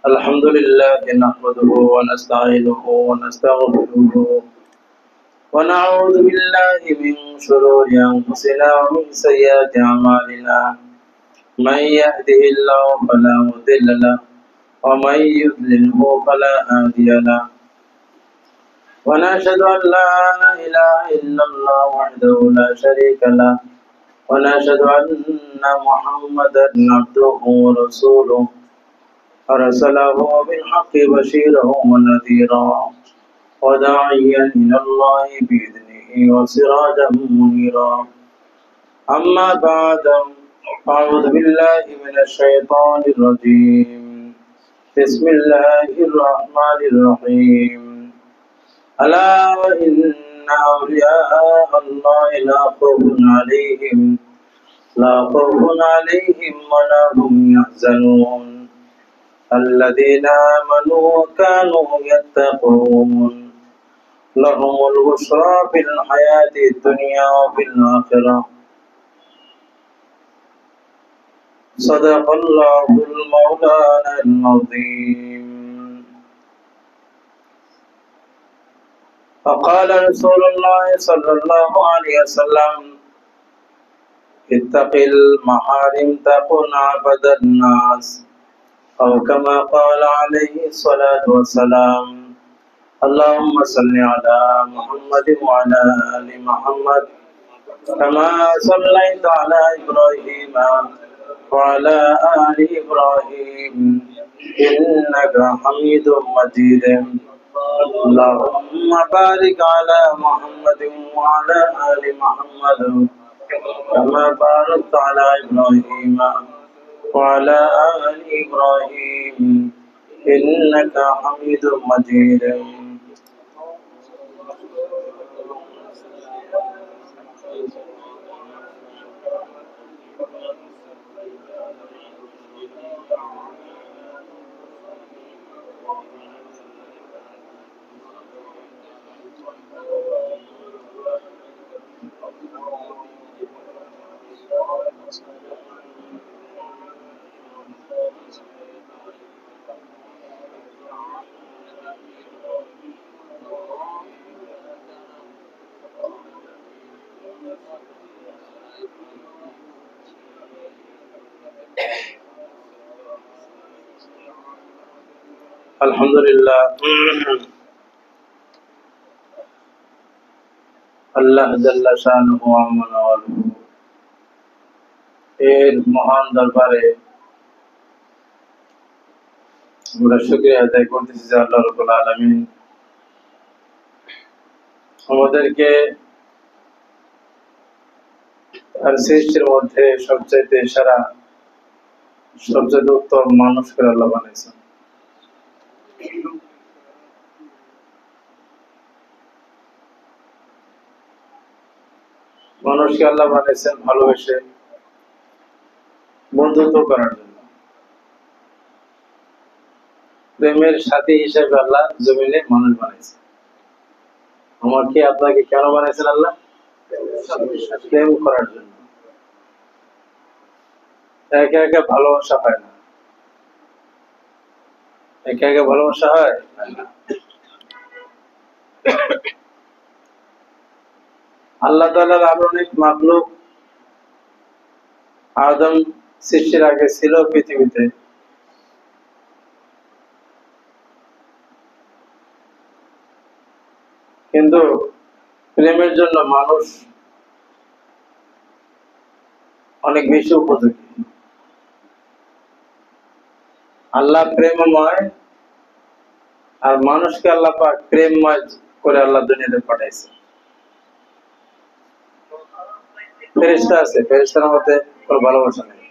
الحمد لله نحمده ونستعينه ونستغفره ونعوذ بالله من شرور أنفسنا ومن سيئات أعمالنا من يهده الله فلا مضل له ومن يضلله فلا هادي له ونشهد أن لا إله إلا الله وحده لا شريك له ونشهد أن محمدا عبده ورسوله أرسله بالحق بشيرا ونذيرا وداعيا إلى الله بإذنه وسراجا منيرا أما بعد أعوذ بالله من الشيطان الرجيم بسم الله الرحمن الرحيم ألا وإن أولياء الله لا خوف عليهم ولا هم يحزنون الذين آمنوا وكانوا يتقون لهم البشرى في الحياة الدنيا وفي الآخرة صدق الله المولانا العظيم فقال رسول الله صلى الله عليه وسلم اتق المحارم تكن عبد الناس أو كما قال عليه الصلاة والسلام اللهم صل على محمد وعلى آل محمد كما صليت على إبراهيم وعلى آل إبراهيم إنك حميد مجيد اللهم بارك على محمد وعلى آل محمد كما باركت على إبراهيم وعلى آل إبراهيم إنك حميد مجيد আলহামদুলিল্লাহ আল্লাহ জাল্লা শানুহু ওয়া মানাওয়ালুহু এর মহান দরবারে আমরা শুকরিয়া আদায় করতেছি যে আল্লাহ রাব্বুল আলামিন আমাদেরকে আর সৃষ্টির মধ্যে সবচেয়ে সেরা সবচেয়ে উত্তম মানুষ করে আল্লাহ বানিয়েছেন। মানুষকে আল্লাহ বানিয়েছেন ভালোবেসে বন্ধুত্ব করার জন্য, প্রেমের সাথী হিসেবে আল্লাহ জমিনে মানুষ বানিয়েছেন। আমাকে আপনাকে কেন বানিয়েছেন আল্লাহ? প্রেম করার জন্য। একে একে ভালোবাসা হয় না, একে একে ভালোবাসা হয় না। আল্লাহ তাআলার আরো অনেক মাখলুক আদম সৃষ্টির আগে ছিল পৃথিবীতে, কিন্তু প্রেমের জন্য মানুষ অনেক বেশি উপযোগী। আল্লাহ প্রেমময়, আর মানুষকে আল্লাহ পাক প্রেমময় করে আল্লাহ দুনিয়াতে পাঠাইছে। ফেরেশতা আছে, ফেরেশতার মধ্যে কোনো ভালোবাসা নেই,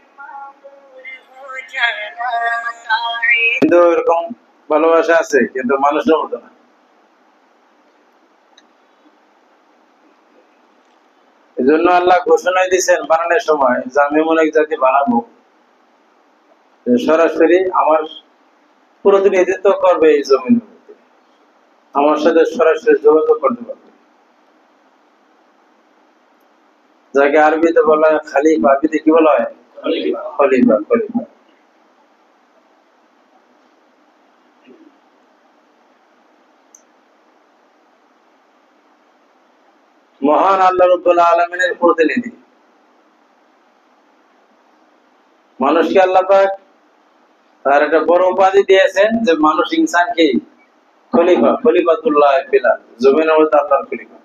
কিন্তু এরকম ভালোবাসা আছে, কিন্তু মানুষের মতো না। এই জন্য আল্লাহ ঘোষণায় দিচ্ছেন বানানোর সময় যে আমি এমন এক জাতি বানাবো সরাসরি আমার প্রতিনিধিত্ব করবে এই জমিন, আমার সাথে সরাসরি যোগাযোগ করতে পারবে, যাকে আরবিতে বলা হয় খালিফা। আরবিতে কি বলা হয়? খলিফা। খলিফা। মহান আল্লাহ রাব্বুল আলামিনের প্রতিনিধি। মানুষকে আল্লাহ পাক তার একটা বড় উপাধি দিয়েছেন যে মানুষ ইনসানকে খলিফা, খলিফাতুল্লাহ ফিল আরদ, জমিনের মধ্যে আল্লাহর খলিফা।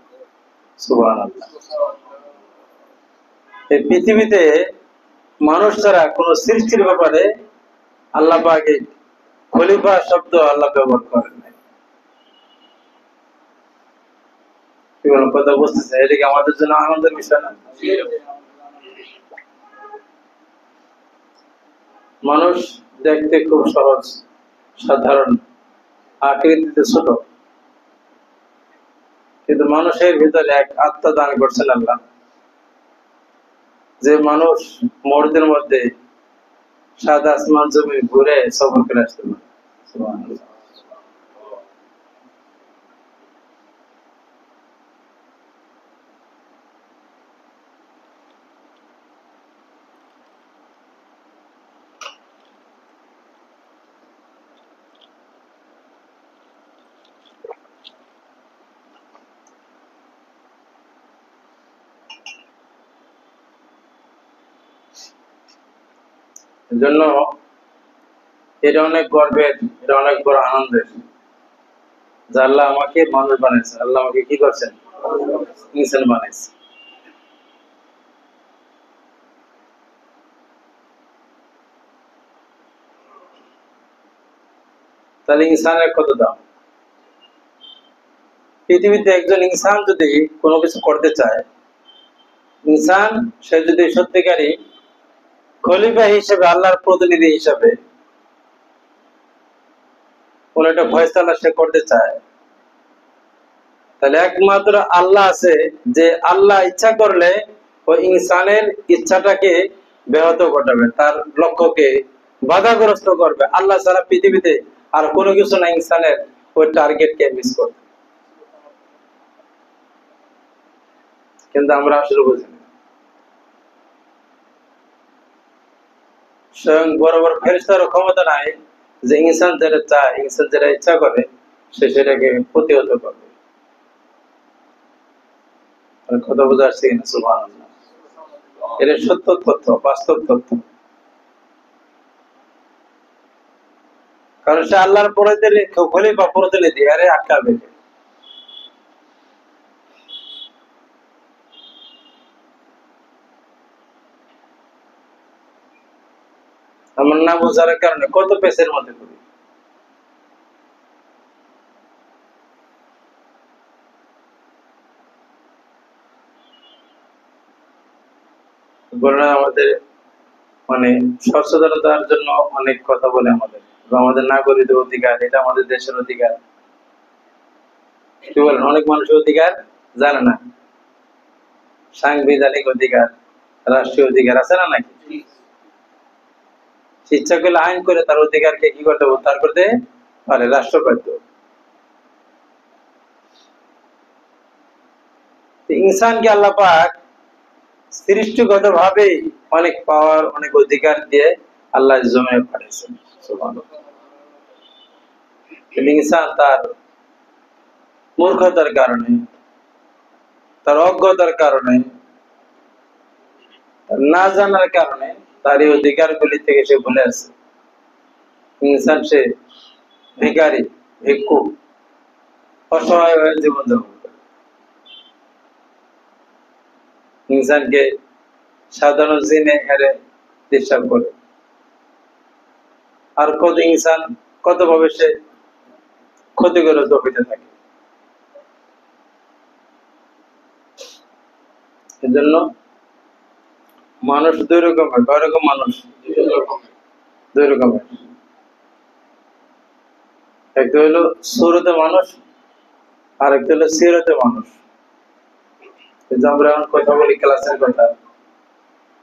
সুবহানাল্লাহ। এই পৃথিবীতে মানুষ ছাড়া কোন সৃষ্টির ব্যাপারে আল্লাহ পাক এই খলিফা শব্দ আল্লাহ ব্যবহার করেন নাই। কি বলেন, কথা বুঝতেছে? এটা কি আমাদের জন্য আনন্দের বিষয় না? মানুষ দেখতে খুব সহজ, সাধারণ, আকৃতিতে ছোট, কিন্তু মানুষের ভিতরে এক আত্মা দান করছেন আল্লাহ, যে মানুষ মুহূর্তের মধ্যে সাত আসমান জমি ঘুরে সফর করে আসতে পারে। সুবহানাল্লাহ। এজন্য এটা অনেক গর্বের, এটা অনেক বড় আনন্দের যে আল্লাহ আমাকে মানুষ বানাইছেন, আল্লাহ আমাকে কি করছেন, ইনসান বানাইছেন। তাহলে ইনসানের কত দাম? পৃথিবীতে একজন ইনসান যদি কোনো কিছু করতে চায়, ইনসান সে যদি সত্যিকারী খলিফা হিসেবে, আল্লাহর প্রতিনিধি হিসেবে কোন একটা ফয়সালা সে করতে চায়, তাহলে একমাত্র আল্লাহ আছে, যে আল্লাহ ইচ্ছা করলে ওই ইনসানের ইচ্ছাটাকে ব্যাহত ঘটাবে, তার লক্ষ্যকে বাধাগ্রস্ত করবে। আল্লাহ ছাড়া পৃথিবীতে আর কোনো কিছু না ইনসানের ওই টার্গেটকে মিস করবে। কিন্তু আমরা আসলে বুঝি না। স্বয়ং বড় বড় ফেরেশতারও ক্ষমতা নাই যে ইনসান যেটা চায়, ইনসান যেটা ইচ্ছা করে সে সেটাকে প্রতিহত করবে। কথা বোঝা আসছে কিনা? সুবহানাল্লাহ। এটা সত্য তথ্য, বাস্তব তথ্য। কারণ সে আল্লাহর খলিফা, প্রতিনিধি, আরে আটকাবে কে? আমার না বোঝার কারণে কত পেসের মধ্যে পড়ি। বললাম আমাদের মানে সচেতনতার জন্য অনেক কথা বলে আমাদের, আমাদের নাগরিকদের অধিকার, এটা আমাদের দেশের অধিকার। কি বলেন, অনেক মানুষের অধিকার জানে না। সাংবিধানিক অধিকার, রাষ্ট্রীয় অধিকার আছে না নাকি? ইচ্ছা করলে আইন করে তার অধিকারকে কি করতে, উদ্ধার করতে পারে রাষ্ট্রপতি। ইনসানকে আল্লাহ পাক সৃষ্টিগত ভাবে অনেক পাওয়ার, অনেক অধিকার দিয়ে আল্লাহ জমিনে পাঠিয়েছেন। সুবহানাল্লাহ। ইনসান তার মূর্খতার কারণে, তার অজ্ঞতার কারণে, তার না জানার কারণে তার এই অধিকার গুলি থেকে সে ভুলে আছে। ইনসান সে ভিখারি, ভিক্ষুক, অসহায় হয়ে জীবনযাপন করে। ইনসানকে সাধারণ জিনে হেরে ডিস্টার্ব করে। আর কত ইনসান কত ভাবে সে ক্ষতিগ্রস্ত হইতে থাকে। এজন্য মানুষ দুই রকমের। কয় রকম মানুষ? দুই রকমের। একটা হলো সুরতে মানুষ, আর একটা হলো সিরতে মানুষ। কিন্তু আমরা এখন কথা বলি ক্লাসের কথা,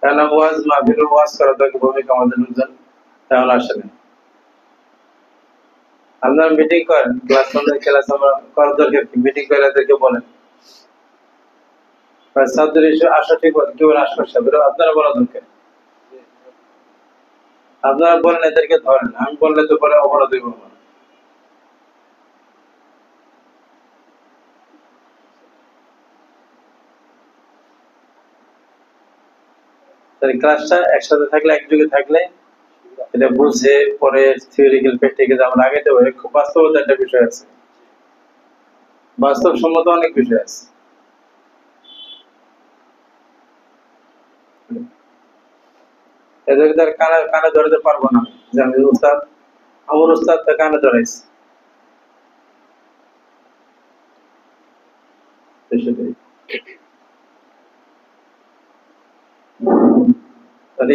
কেন ওয়াজ মাহফিল ওয়াজ করা তো ভূমিকা আমাদের লোকজন তেমন আসে না। আপনারা মিটিং করেন, ক্লাস আমরা করার দরকার কি? মিটিং করে এদেরকে বলেন ছাত্র হিসেবে আসা ঠিক বলেন, কি বলে আশপাশে আপনারা বলা দরকার। আপনারা বলেন, এদেরকে ধরেন, আমি বললে তো পরে অপরাধ হইব। ক্লাসটা একসাথে থাকলে, একযোগে থাকলে এটা বুঝে পরে থিওরিক্যাল প্র্যাকটিক্যাল আমরা আগাইতে পারি। খুব বাস্তবতা একটা বিষয় আছে, বাস্তবসম্মত অনেক বিষয় আছে। এদেরকে তার কানে কানে ধরতে পারবো না যে আমি উস্তাদ, আমার উস্তাদ তো কানে ধরাইছে।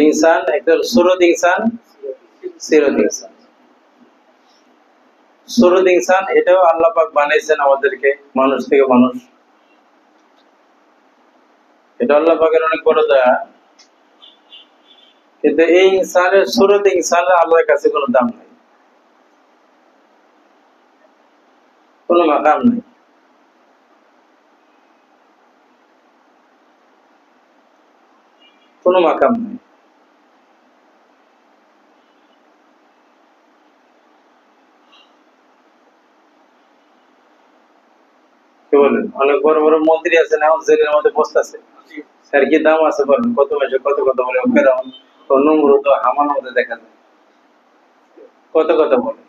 ইনসান একটা সুরত ইনসান, সিরত ইনসান। সুরত ইনসান এটাও আল্লাহ পাক বানাইছেন আমাদেরকে, মানুষ থেকে মানুষ। এটা আল্লাহ পাকের অনেক বড় দয়া। কিন্তু এই ইনসানের সুরত ইনসানের আল্লাহর কাছে কোনো দাম নাই, কোনো মাকাম নাই। কোনো মাকাম নাই। কি বলেন? অনেক বড় বড় মন্ত্রী আছেন এখন জেলের মধ্যে বসতেছে, স্যার কি দাম আছে বলেন? কত মাসে কত কত বলে ফেরাউন ও নমরুদ ও হামানের মধ্যে দেখা যায় কত কত বলে,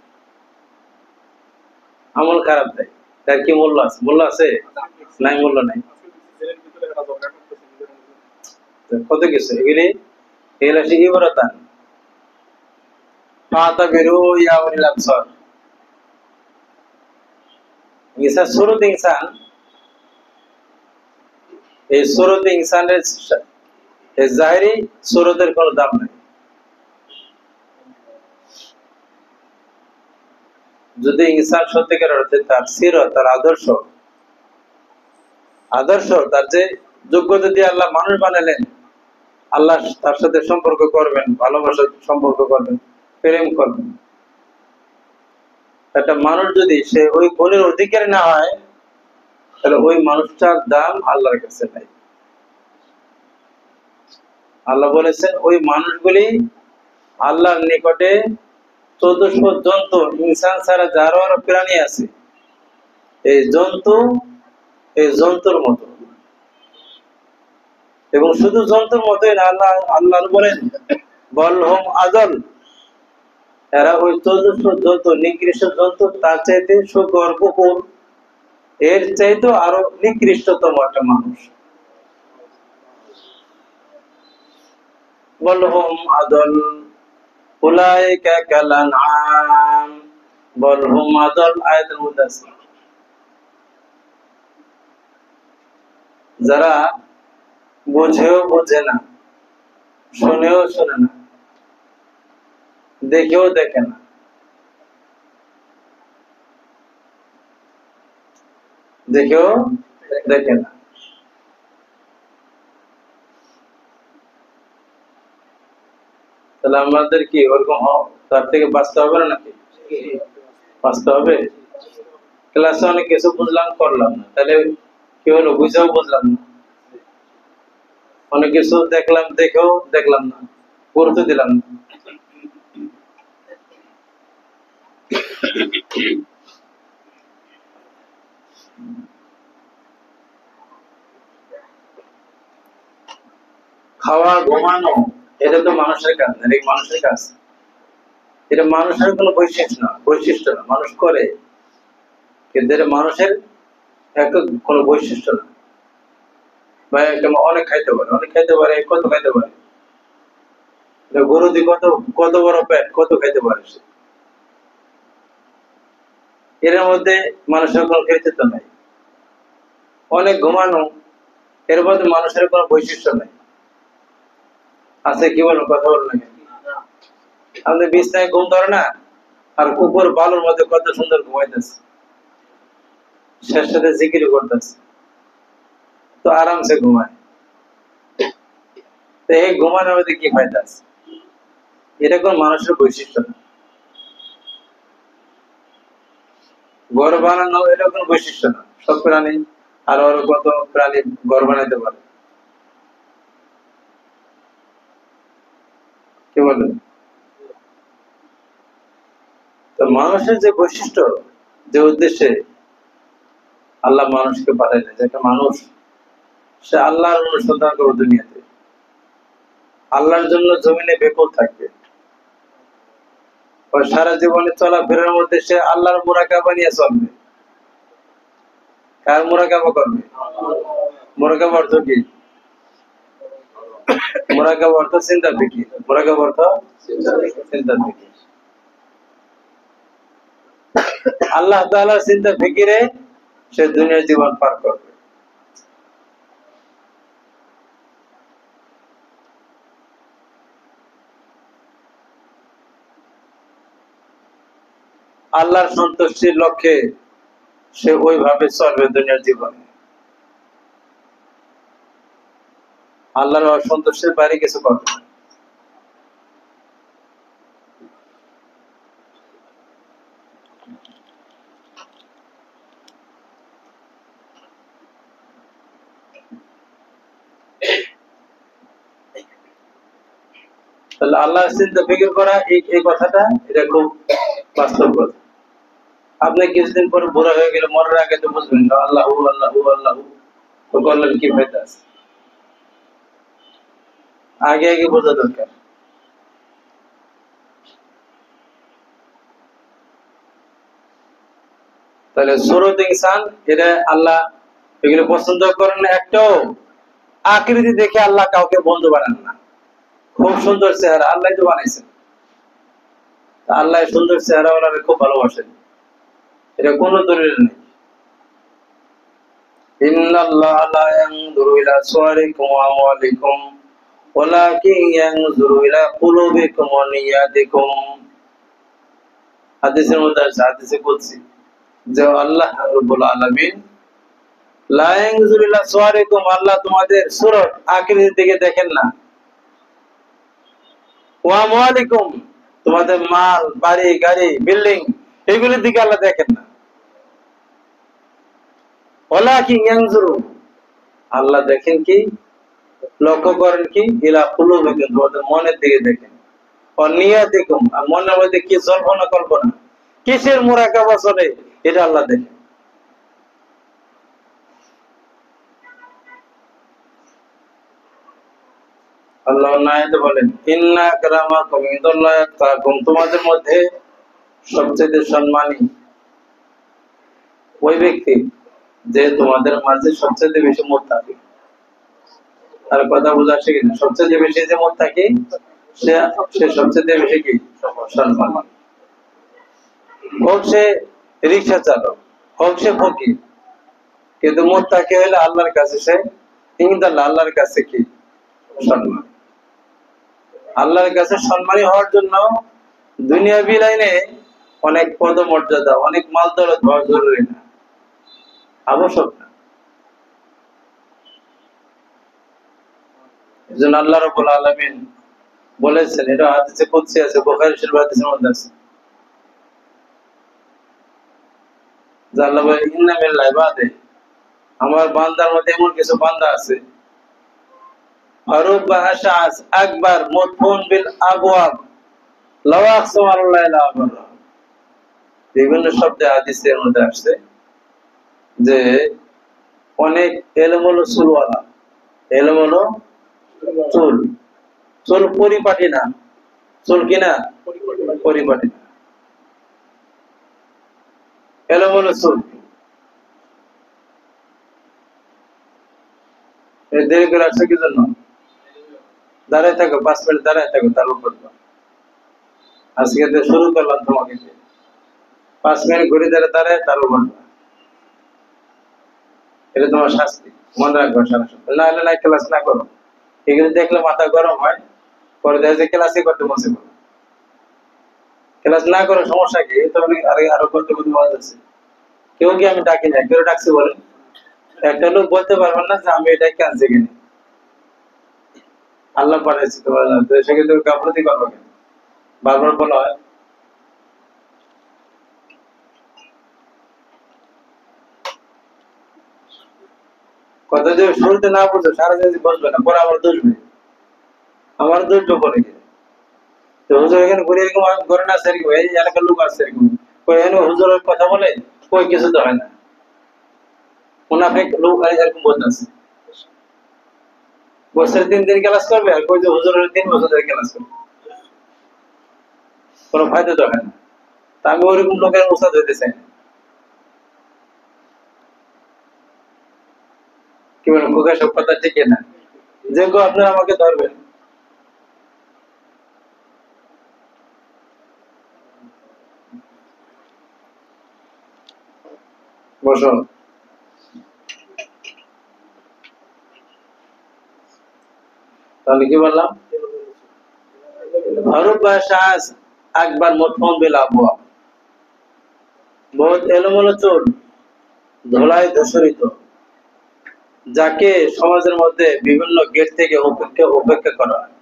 আমল খারাপ দেয়। তার কি মূল্য আছে? মূল্য আছে? নাই, মূল্য নাই। কত কিছু এগুলি, এগুলো সে ইবরাতান ফাতাবিরু ইয়া উলিল আবসার। ইনসান সুরত ইনসান, এই সুরত ইনসানের এই জাহিরি সুরতের কোনো দাম নাই। যদি ইনসান সত্যিকার অর্থে তার সিরত, তার আদর্শ, তার যে যোগ্যতা দিয়ে আল্লাহ মানুষ বানালেন, আল্লাহ তার সাথে সম্পর্ক করবেন, ভালোবাসার সম্পর্ক করবেন, প্রেম করবেন। একটা মানুষ যদি সে ওই গুণের অধিকারী না হয়, তাহলে ওই মানুষটার দাম আল্লাহর কাছে নাই। আল্লাহ বলেছেন ওই মানুষগুলি আল্লাহর নিকটে চতুষ্প জন্তু, ইনসান ছাড়া যারও আরো প্রাণী আছে, এই জন্তুর মতো। এবং শুধু জন্তুর মতোই না, আল্লাহ বলেন বলহুম আদল, এরা ওই চতুষ্প জন্তু, নিকৃষ্ট জন্তু, তার চাইতে শুকর, কুকুর, এর চাইতে আরো নিকৃষ্টতম একটা মানুষ। বলহুম আদল উলাইকা কাল আনআম বলহুম আদল আয়াতুল মধ্যে আছে। যারা বুঝেও বোঝে না, শুনেও শোনে না, দেখেও দেখে না, দেখেও দেখে না, তাহলে আমাদের কি ওরকম তার থেকে বাঁচতে হবে না নাকি? বাঁচতে হবে। ক্লাসে অনেক কিছু বুঝলাম, করলাম না, তাহলে কি হলো? বুঝেও বুঝলাম না। অনেক কিছু দেখলাম, দেখেও দেখলাম না, গুরুত্ব দিলাম না। খাওয়া, ঘুমানো, এটা তো মানুষের কাজ না, এটা মানুষের কাজ। এটা মানুষের কোনো বৈশিষ্ট্য না, মানুষ করে, কিন্তু এটা মানুষের একক কোনো বৈশিষ্ট্য না। বা অনেক খাইতে পারে, কত খাইতে পারে। গরু দিয়ে কত বড় পেট, কত খাইতে পারে সে। এর মধ্যে মানুষের কোনো কৃতিত্ব নাই। অনেক ঘুমানো, এর মধ্যে মানুষের কোনো বৈশিষ্ট্য নাই। আছে কি বলবো? কথা বল না, আমাদের বিছনায় ঘুম ধরে না, আর কুকুর বালুর মধ্যে কত সুন্দর ঘুমাইতেছে, শেষ সাথে জিকির করতেছে, তো আরামসে ঘুমায়। তো এই ঘুমানোর মধ্যে কি ফায়দা আছে? এটা কোন মানুষের বৈশিষ্ট্য না। ঘর বানানো এটা কোন বৈশিষ্ট্য না। সব প্রাণী, আরো আরো কত প্রাণী ঘর বানাইতে পারে, কি বলেন? তো মানুষের যে বৈশিষ্ট্য, যে উদ্দেশ্যে আল্লাহ মানুষকে পাঠাইলেন, যে একটা মানুষ সে আল্লাহর অনুসন্ধান করবে দুনিয়াতে, আল্লাহর জন্য জমিনে বেকুল থাকবে, সারা জীবনে চলাফেরার মধ্যে সে আল্লাহর মুরাকাবা নিয়ে চলবে। কার মুরাকাবা করবে? মুরাকাবা অর্থ কি? মুরাকাবা অর্থ চিন্তা ফিকির। মুরাকাবা অর্থ চিন্তা ফিকির। আল্লাহ তাআলার চিন্তা ফিকিরে সে দুনিয়ার জীবন পার করবে। আল্লাহর সন্তুষ্টির লক্ষ্যে সে ওইভাবে চলবে দুনিয়ার জীবনে। আল্লাহর অসন্তুষ্টির বাইরে কিছু করবে না। তাহলে আল্লাহর চিন্তা ফিকির করা এই কথাটা এটা খুব বাস্তব কথা। আপনি কিছুদিন পরে বুড়া হয়ে গেলে মরার আগে তো বুঝবেন না আল্লাহ আল্লাহ আল্লাহ তো করলেন কি ফায়দা আছে? আগে আগে বোঝা দরকার। তাহলে সূরত ইনসান এটা আল্লাহ এগুলো পছন্দ করেন না। একটাও আকৃতি দেখে আল্লাহ কাউকে বন্ধু বানান না। খুব সুন্দর চেহারা আল্লাহ তো বানাইছেন, আল্লাহ সুন্দর চেহারা ওনারা খুব ভালোবাসেন, এটা কোনো দলিল নেই। ইন্নাল্লাহা লা ইয়ানজুরু ইলা সুওয়ারিকুম ওয়া আমওয়ালিকুম ওয়ালাকিন ইয়ানজুরু ইলা কুলুবিকুম ওয়া নিয়াতিকুম। হাদিসের মধ্যে আছে, হাদিসে কুদসি, যে আল্লাহ রাব্বুল আলামিন লা ইয়ানজুরু ইলা সুওয়ারিকুম, আল্লাহ তোমাদের সূরত আকৃতির দিকে দেখেন না, ওয়া আমওয়ালিকুম তোমাদের মাল বাড়ি গাড়ি বিল্ডিং এগুলির দিকে আল্লাহ দেখেন না। ওয়ালাকিন ইয়ানজুরু আল্লাহ দেখেন কি, লক্ষ্য করেন কি, ইলা কুলুবিকুম তোমাদের মনের দিকে দেখেন, ওয়া নিয়াতিকুম আর মনের মধ্যে কি জল্পনা কল্পনা কিসের মুরাকাবা চলে এটা আল্লাহ দেখেন। আল্লাহ নায়াতে বলেন ইন্না আকরামাকুম ইনদাল্লাহি আতকাকুম, তোমাদের মধ্যে সবচেয়ে সম্মানী ওই ব্যক্তি যে তোমাদের মাঝে সবচেয়ে বেশি মুত্তাকি। আর কথা বোঝা আসছে কিনা? সবচেয়ে বেশি যে মুত্তাকি সে সবচেয়ে বেশি কি সম্মান। হোক সে রিক্সা চালক, হোক সে ফকির, কিন্তু মুত্তাকি হলে আল্লাহর কাছে সে ইনদাল্লাহ আল্লাহর কাছে কি সম্মান। আল্লাহর কাছে সম্মানী হওয়ার জন্য দুনিয়াবি লাইনে অনেক পদমর্যাদা অনেক মাল দৌলত হওয়া জরুরি না, আবশ্যক না। এজন্য আল্লাহ রাব্বুল আলামিন বলেছেন, এটা হাদিসে কুদসি আছে, বুখারী শরীফ হাদিসের মধ্যে আছে, যে আল্লাহ বলেন ইন্না মিনাল ইবাদি, আমার বান্দার মধ্যে এমন কিছু বান্দা আছে ফারুব্বা আশআস আকবার মুতফুন বিল আবওয়াব লাও আকসাম আল্লাহ লা আবারা। বিভিন্ন শব্দে হাদিসের মধ্যে আসছে যে অনেক এলম হলো চুলওয়ালা, এলম হলো চুল, চুল পরিপাটি না, চুল কিনা পরিপাটি না, এলম হলো চুল। দেরি করে আসছে কি জন্য? দাঁড়ায় থাকো, 5 মিনিট দাঁড়ায় থাকো, তার উপর আজকে তো শুরু করলাম তোমাকে 5 মিনিট ঘুরে দাঁড়ায় তার উপর, এটা তোমার শাস্তি, মনে রাখবো সারা সপ্তাহ। না হলে না ক্লাস না করো, এগুলো দেখলে মাথা গরম হয়, পরে দেখা যায় ক্লাসই করতে বসে করো। ক্লাস না করো সমস্যা কি? তখন আরো করতে করতে মজা আছে। কেউ কি আমি ডাকি না, কেউ ডাকছি বলেন? একটা লোক বলতে পারবেন না যে আমি এটা কাঁদছি কিনা, আল্লাহ পাঠাইছি তোমার, সেক্ষেত্রে গাফলতি করবো কেন? বারবার বলা হয়। কথা যদি শুরুতে না বুঝো সারা দিন বসবে না, পরে আমার দোষবে, আমার দোষ পরে গিয়ে হুজুর এখানে ঘুরে এরকম ঘরে না সেরকম এই এলাকার লোক আছে এরকম এখানে হুজুরের কথা বলে কই কিছু তো হয় না, মুনাফিক লোক এরকম বলতেছে। বছরে 3 দিন ক্লাস করবে, আর কই যে হুজুরের 3 বছর ধরে ক্লাস করবে, কোনো ফায়দা তো হয় না। তা আমি ওইরকম লোকের উস্তাদ হইতে চাই না। কি বলেন খোকা, সব কথা ঠিক না? যে গো আপনারা আমাকে ধরবেন। বসো। তাহলে কি বললাম? হরপ্পা শাস একবার মতফোন বেলা আবহাওয়া বহুত এলোমেলো চুল, ধোলায় ধূসরিত, যাকে সমাজের মধ্যে বিভিন্ন গেট থেকে উপেক্ষা করা হয়।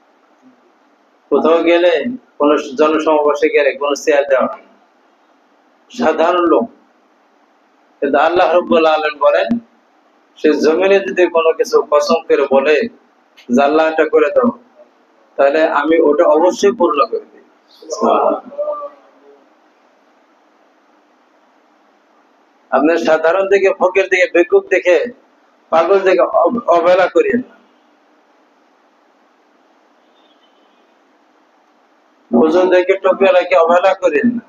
কোথাও গেলে, কোন জনসমাবেশে গেলে কোন চেয়ার দেওয়া হয়, সাধারণ লোক। কিন্তু আল্লাহ রাব্বুল আলামিন বলেন, সে জমিনে যদি কোনো কিছু কসম করে বলে যে আল্লাহ এটা করে দাও, তাহলে আমি ওটা অবশ্যই পূর্ণ করে দিই। আপনার সাধারণ থেকে ফকির থেকে বেকুব দেখে পাগল থেকে অবহেলা করিয়েন না। ওজন দেখে টুপিওয়ালাকে অবহেলা করিয়েন না।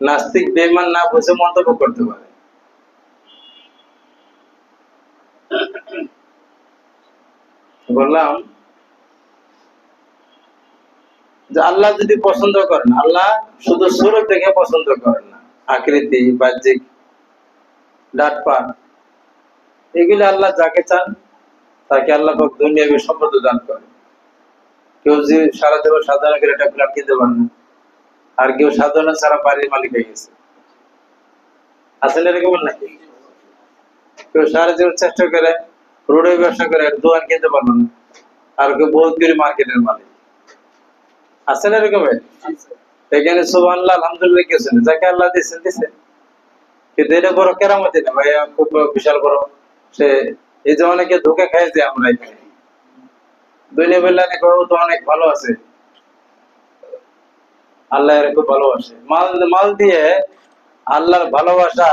নাস্তিক বেঈমান না বুঝে মন্তব্য করতে পারে। বললাম যে আল্লাহ যদি পছন্দ করেন, আল্লাহ শুধু সুরত দেখে পছন্দ করেন না, আকৃতি, বাহ্যিক, ডাটপাট, এগুলি আল্লাহ যাকে চান তাকে আল্লাহ পাক দুনিয়াবি সম্পদ দান করে। কেউ যে সারা জীবন সাধনা করে একটা ফ্ল্যাট কিনতে পারে না, আর কেউ সাধনা ছাড়া বাড়ির মালিক হয়ে গেছে। আসলে এরকম নাকি? কেউ সারা জীবন চেষ্টা করে রোডে ব্যবসা করে দোকান কিনতে পারলো না, আর কেউ বহুত করে মার্কেটের মালিক। আসলে এরকম? এখানে সুবহানাল্লাহ আলহামদুলিল্লাহ কেউ শুনে, যাকে আল্লাহ দিয়েছেন দিয়েছেন, কিন্তু এটা বড় কেরামতি না ভাই, খুব বিশাল বড়। সে এই যে অনেকে ধোকা খায় যে আমরা এখানে দুনিয়া বেলা তো অনেক ভালো আছে, আল্লাহ এর খুব ভালোবাসে। মাল মাল দিয়ে আল্লাহর ভালোবাসা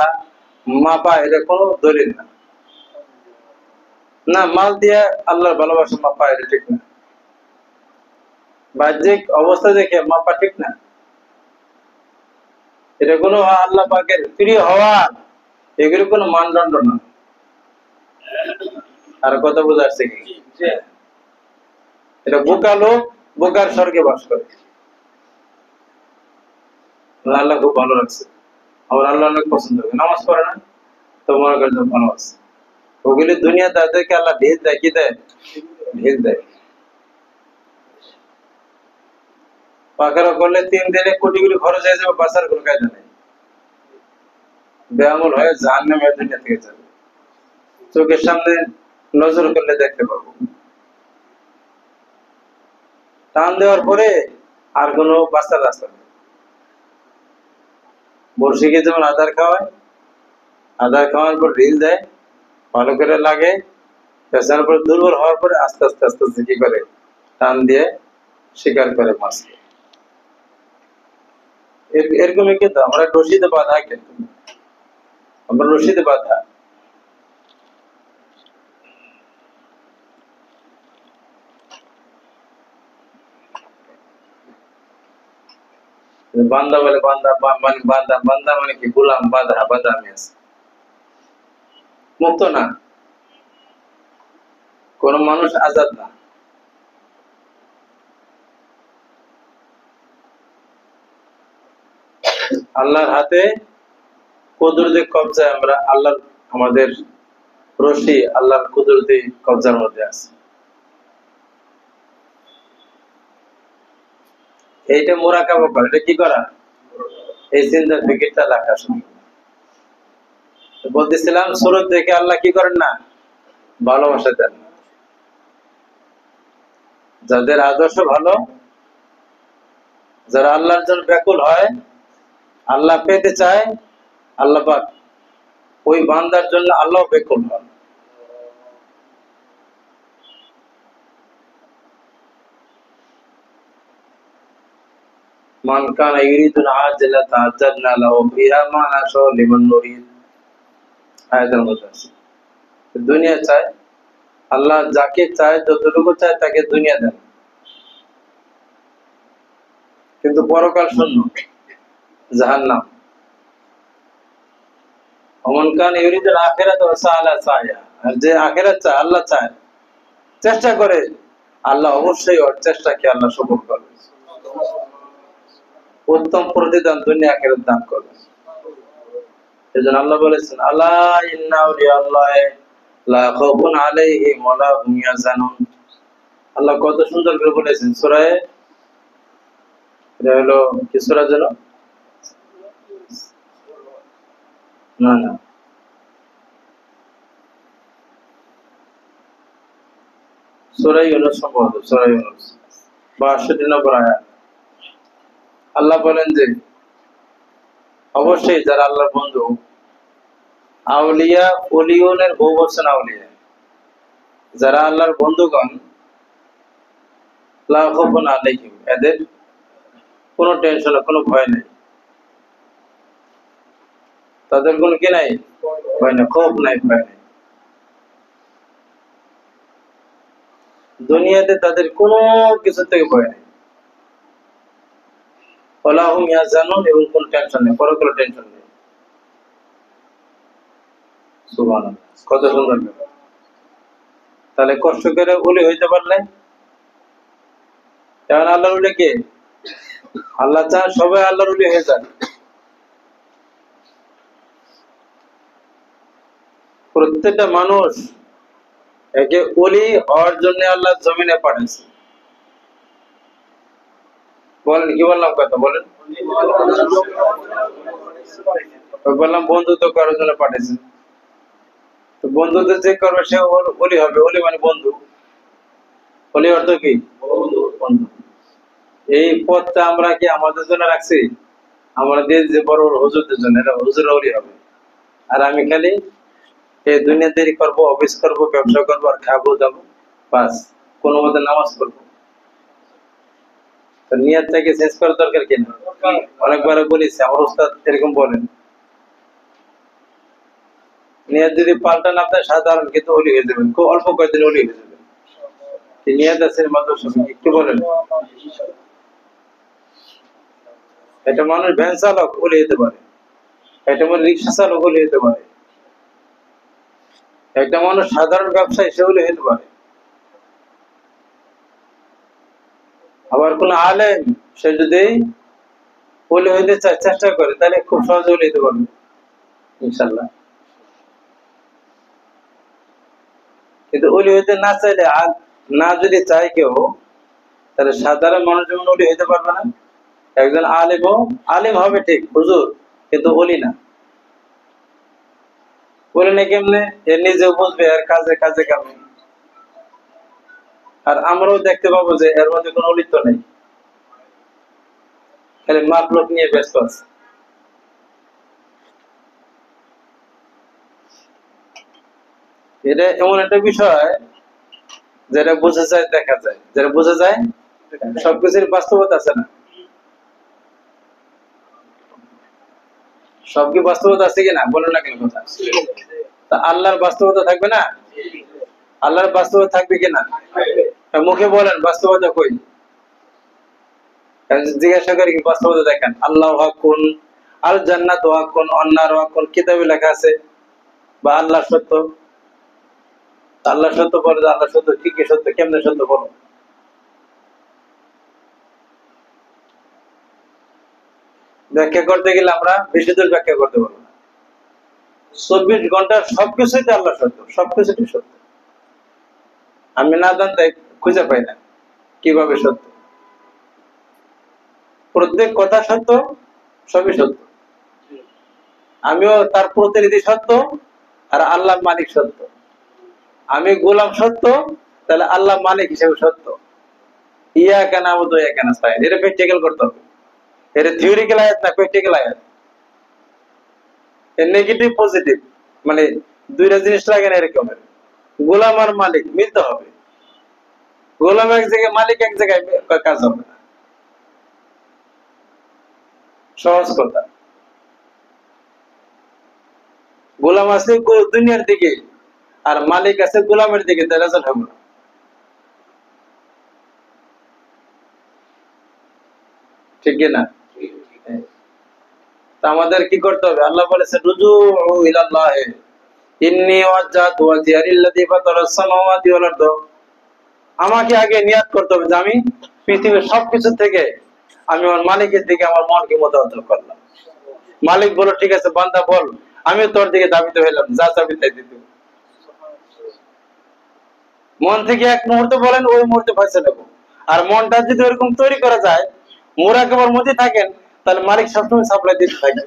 মাপা এটা কোনো দলিল না। না, মাল দিয়ে আল্লাহর ভালোবাসা মাপা এটা ঠিক না। বাহ্যিক অবস্থা দেখে মাপা ঠিক না। এটা কোনো আল্লাহ পাকের প্রিয় হওয়া, এগুলো কোনো মানদণ্ড না। আর কথা বোঝা আসছে কি? এটা বোকা লোক বোকার স্বর্গে বাস করে। আল্লাহ খুব ভালো লাগছে, আমার আল্লাহ অনেক পছন্দ করে। নামাজ পড়ে না তো মনে করেন ভালো আছে। ওগুলি দুনিয়া তাদেরকে আল্লাহ ঢেল দেয়, কি দেয়? ঢেল দেয়। পাখারা করলে 3 দিনে কোটি কোটি খরচ হয়ে যাবে, বাঁচার কোনো কায়দা নেই। বেআমল হয়ে জাহান্নামে দুনিয়া থেকে যাবে। চোখের সামনে নজর করলে দেখতে পাবো। টান দেওয়ার পরে আর কোনো বাঁচার রাস্তা নেই। বর্ষিকে যেমন আধার খাওয়ায়, আধার খাওয়ার পর ঢিল দেয়, ভালো করে লাগে, পেছার পর দুর্বল হওয়ার পরে আস্তে আস্তে আস্তে আস্তে কি করে টান দিয়ে শিকার করে মাছকে। এরকমই কিন্তু আমরা রশিদে বাঁধা, কিন্তু আমরা রশিদে বাঁধা। বান্দা বলে বান্দা মানে বান্দা, বান্দা মানে কি? গোলাম, বাধা, বাধা আমি আছে, মুক্ত না। কোন মানুষ আজাদ না। আল্লাহর হাতে কুদরতি কবজায় আমরা, আল্লাহর আমাদের রশি আল্লাহর কুদরতি কবজার মধ্যে আছে। এইটা মুরাকাবা করা, এটা কি করা? এই চিন্তার ফিকিরটা রাখা। বলতেছিলাম সুরত দেখে আল্লাহ কি করেন না? ভালোবাসা দেন। যাদের আদর্শ ভালো, যারা আল্লাহর জন্য ব্যাকুল হয়, আল্লাহ পেতে চায়, আল্লাহ পাক ওই বান্দার জন্য আল্লাহ ব্যাকুল হন। মান কানা ইউরিদুল আজলাতা আজালনা লাহু ফিহা মা নাশাউ লিমান নুরিদ। আয়াতের মধ্যে আছে দুনিয়া চায়, আল্লাহ যাকে চায় যতটুকু চায় তাকে দুনিয়া দেন, কিন্তু পরকাল শূন্য, জাহান্নাম। ওমান কান ইউরিদুল আখিরাত ওয়া সাআলা সায়া, আর যে আখিরাত চায়, আল্লাহ চায়, চেষ্টা করে, আল্লাহ অবশ্যই ওর চেষ্টাকে আল্লাহ সফল করবে, উত্তম প্রতিদান দুনিয়া আখিরাত দান করবে। এজন্য আল্লাহ বলেছেন, আলা ইন্না আউলিয়াল্লাহি লা খাউফুন আলাইহিম ওয়া লা হুম ইয়াহজানুন। আল্লাহ কত সুন্দর করে বলেছেন সূরা, এটা হলো কি সূরা যেন, না না, সূরা ইউনূস, সম্ভবত সূরা ইউনূস 62 নম্বর আয়াত। আল্লাহ বলেন যে অবশ্যই যারা আল্লাহর বন্ধু, আউলিয়া ওলিয়নের বহু বচন আউলিয়া, যারা আল্লাহর বন্ধুগণ, লা খাউফুন আলাইহিম, এদের কোনো টেনশন, কোনো ভয় নেই, তাদের কোনো কি নাই, ভয় নাই, খৌফ নাই, ভয় নাই। দুনিয়াতে তাদের কোনো কিছু থেকে ভয় নেই, ওয়ালা হুম ইয়াহজানুন, এবং কোনো টেনশন নেই, পরকালে টেনশন নেই। সুবহানাল্লাহ, কত সুন্দর ব্যাপার। তাহলে কষ্ট করে ওলি হইতে পারলে, এখন আল্লাহর ওলি কে? আল্লাহ চান সবাই আল্লাহর ওলি হয়ে যান। প্রত্যেকটা মানুষ একে ওলি হওয়ার জন্য আল্লাহ জমিনে পাঠাইছে। বলেন, কি বললাম কথা বলেন? বললাম বন্ধুত্ব করার জন্য পাঠাইছে। তো বন্ধুত্ব যে করবে সে ওলি হবে। ওলি মানে বন্ধু। ওলি অর্থ কি? বন্ধু। এই পথটা আমরা কি আমাদের জন্য রাখছি? আমাদের যে বড় বড় হুজুরদের জন্য, এটা হুজুর ওলি হবে। আর আমি খালি এই দুনিয়াদারি করবো, অফিস করবো, ব্যবসা করবো, আর খাবো দাবো, বাস, কোনো মতে নামাজ পড়বো। নিয়তটাকে চেঞ্জ করার দরকার কিনা? অনেকবার বলেছি, আমার উস্তাদ এরকম বলেন, নিয়ত যদি পাল্টান আপনার সাধারণ, কিন্তু ওলি হয়ে যাবেন, খুব অল্প কয়েকদিন ওলি হয়ে যাবেন। নিয়ত আছে মাদ্রাসা, একটু বলেন। একটা মানুষ ভ্যান চালক ওলি হতে পারে, একটা মানুষ রিক্সা চালক ওলি হতে পারে, একটা মানুষ সাধারণ ব্যবসায়ী সে ওলি হতে পারে। আবার কোন আলেম সে যদি ওলি হইতে চায়, চেষ্টা করে, তাহলে খুব সহজে ওলি হতে পারবে ইনশাল্লাহ। কিন্তু ওলি হইতে না চাইলে, না যদি চাই কেউ, তাহলে সাধারণ মানুষ যেমন ওলি হইতে পারবে না, একজন আলেম হবে ঠিক হুজুর, কিন্তু ওলি না। ওলি না কেমনে? এর নিজেও বুঝবে, আর কাজে কাজে কামে। আর আমরাও দেখতে পাবো যে এর মধ্যে কোনো অলিত্ব নেই, খালি মাপলোক নিয়ে ব্যস্ত আছে। এটা এমন একটা বিষয় যেটা বোঝা যায়, দেখা যায়, যেটা বোঝা যায়, সবকিছুর বাস্তবতা আছে না? সব কি বাস্তবতা আছে কিনা বলো না কেন কথা? তা আল্লাহর বাস্তবতা থাকবে না? আল্লাহর বাস্তবতা থাকবে কিনা? মুখে বলেন বাস্তবতা কই? জিজ্ঞাসা করি কি বাস্তবতা দেখেন। আল্লাহ হাক্কুন, আল জান্নাত হাক্কুন, অন্নার হাক্কুন, কিতাবে লেখা আছে। বা আল্লাহ সত্য, আল্লাহ সত্য বলে, আল্লাহ সত্য, কি কি সত্য, কেমনে সত্য বলো? ব্যাখ্যা করতে গেলে আমরা বেশি দূর ব্যাখ্যা করতে পারবো না। 24 ঘন্টার সবকিছুই তো আল্লাহ সত্য, সবকিছুই সত্য। আমি না জানতে খুঁজে পাই না কিভাবে সত্য। প্রত্যেক কথা সত্য, সবই সত্য। আমিও তার প্রতিনিধি সত্য, আর আল্লাহ মালিক সত্য। আমি গোলাম সত্য, তাহলে আল্লাহ মালিক হিসেবে সত্য। ইয়া কেন আবুদু ইয়া কেন নাস্তাইন, এটা প্র্যাকটিক্যাল করতে হবে। এটা থিওরিক্যাল আয়াত না, প্র্যাকটিক্যাল আয়াত। এর নেগেটিভ পজিটিভ মানে দুইটা জিনিস লাগে না এরকম। গোলাম আর মালিক মিলতে হবে। গোলাম এক জায়গায়, মালিক এক জায়গায়, কাজ হবে না। সহজ কথা। গোলাম আছে দুনিয়ার দিকে, আর মালিক আছে গোলামের দিকে, তাই রেজাল্ট হবে না। ঠিক না? তা আমাদের কি করতে হবে? আল্লাহ বলেছে রুজুউ ইলাল্লাহ, ইন্নী ওয়াজ্জাহতু ওয়াজহিয়া লিল্লাযী ফাতারাস সামাওয়াতি ওয়াল আরদ। আমাকে আগে নিয়াত করতে হবে যে আমি পৃথিবীর সবকিছু থেকে আমি আমার মালিকের দিকে আমার মনকে মোতাবেক করলাম। মালিক বলো ঠিক আছে বান্দা বল, আমি তোর দিকে ধাবিত হইলাম, যা চাবি তাই দিতে। মন থেকে এক মুহূর্তে বলেন, ওই মুহূর্তে ফয়সালা নেব। আর মনটা যদি ওরকম তৈরি করা যায়, মোরাকাবার মধ্যে থাকেন, তাহলে মালিক সবসময় সাপ্লাই দিতে থাকবে,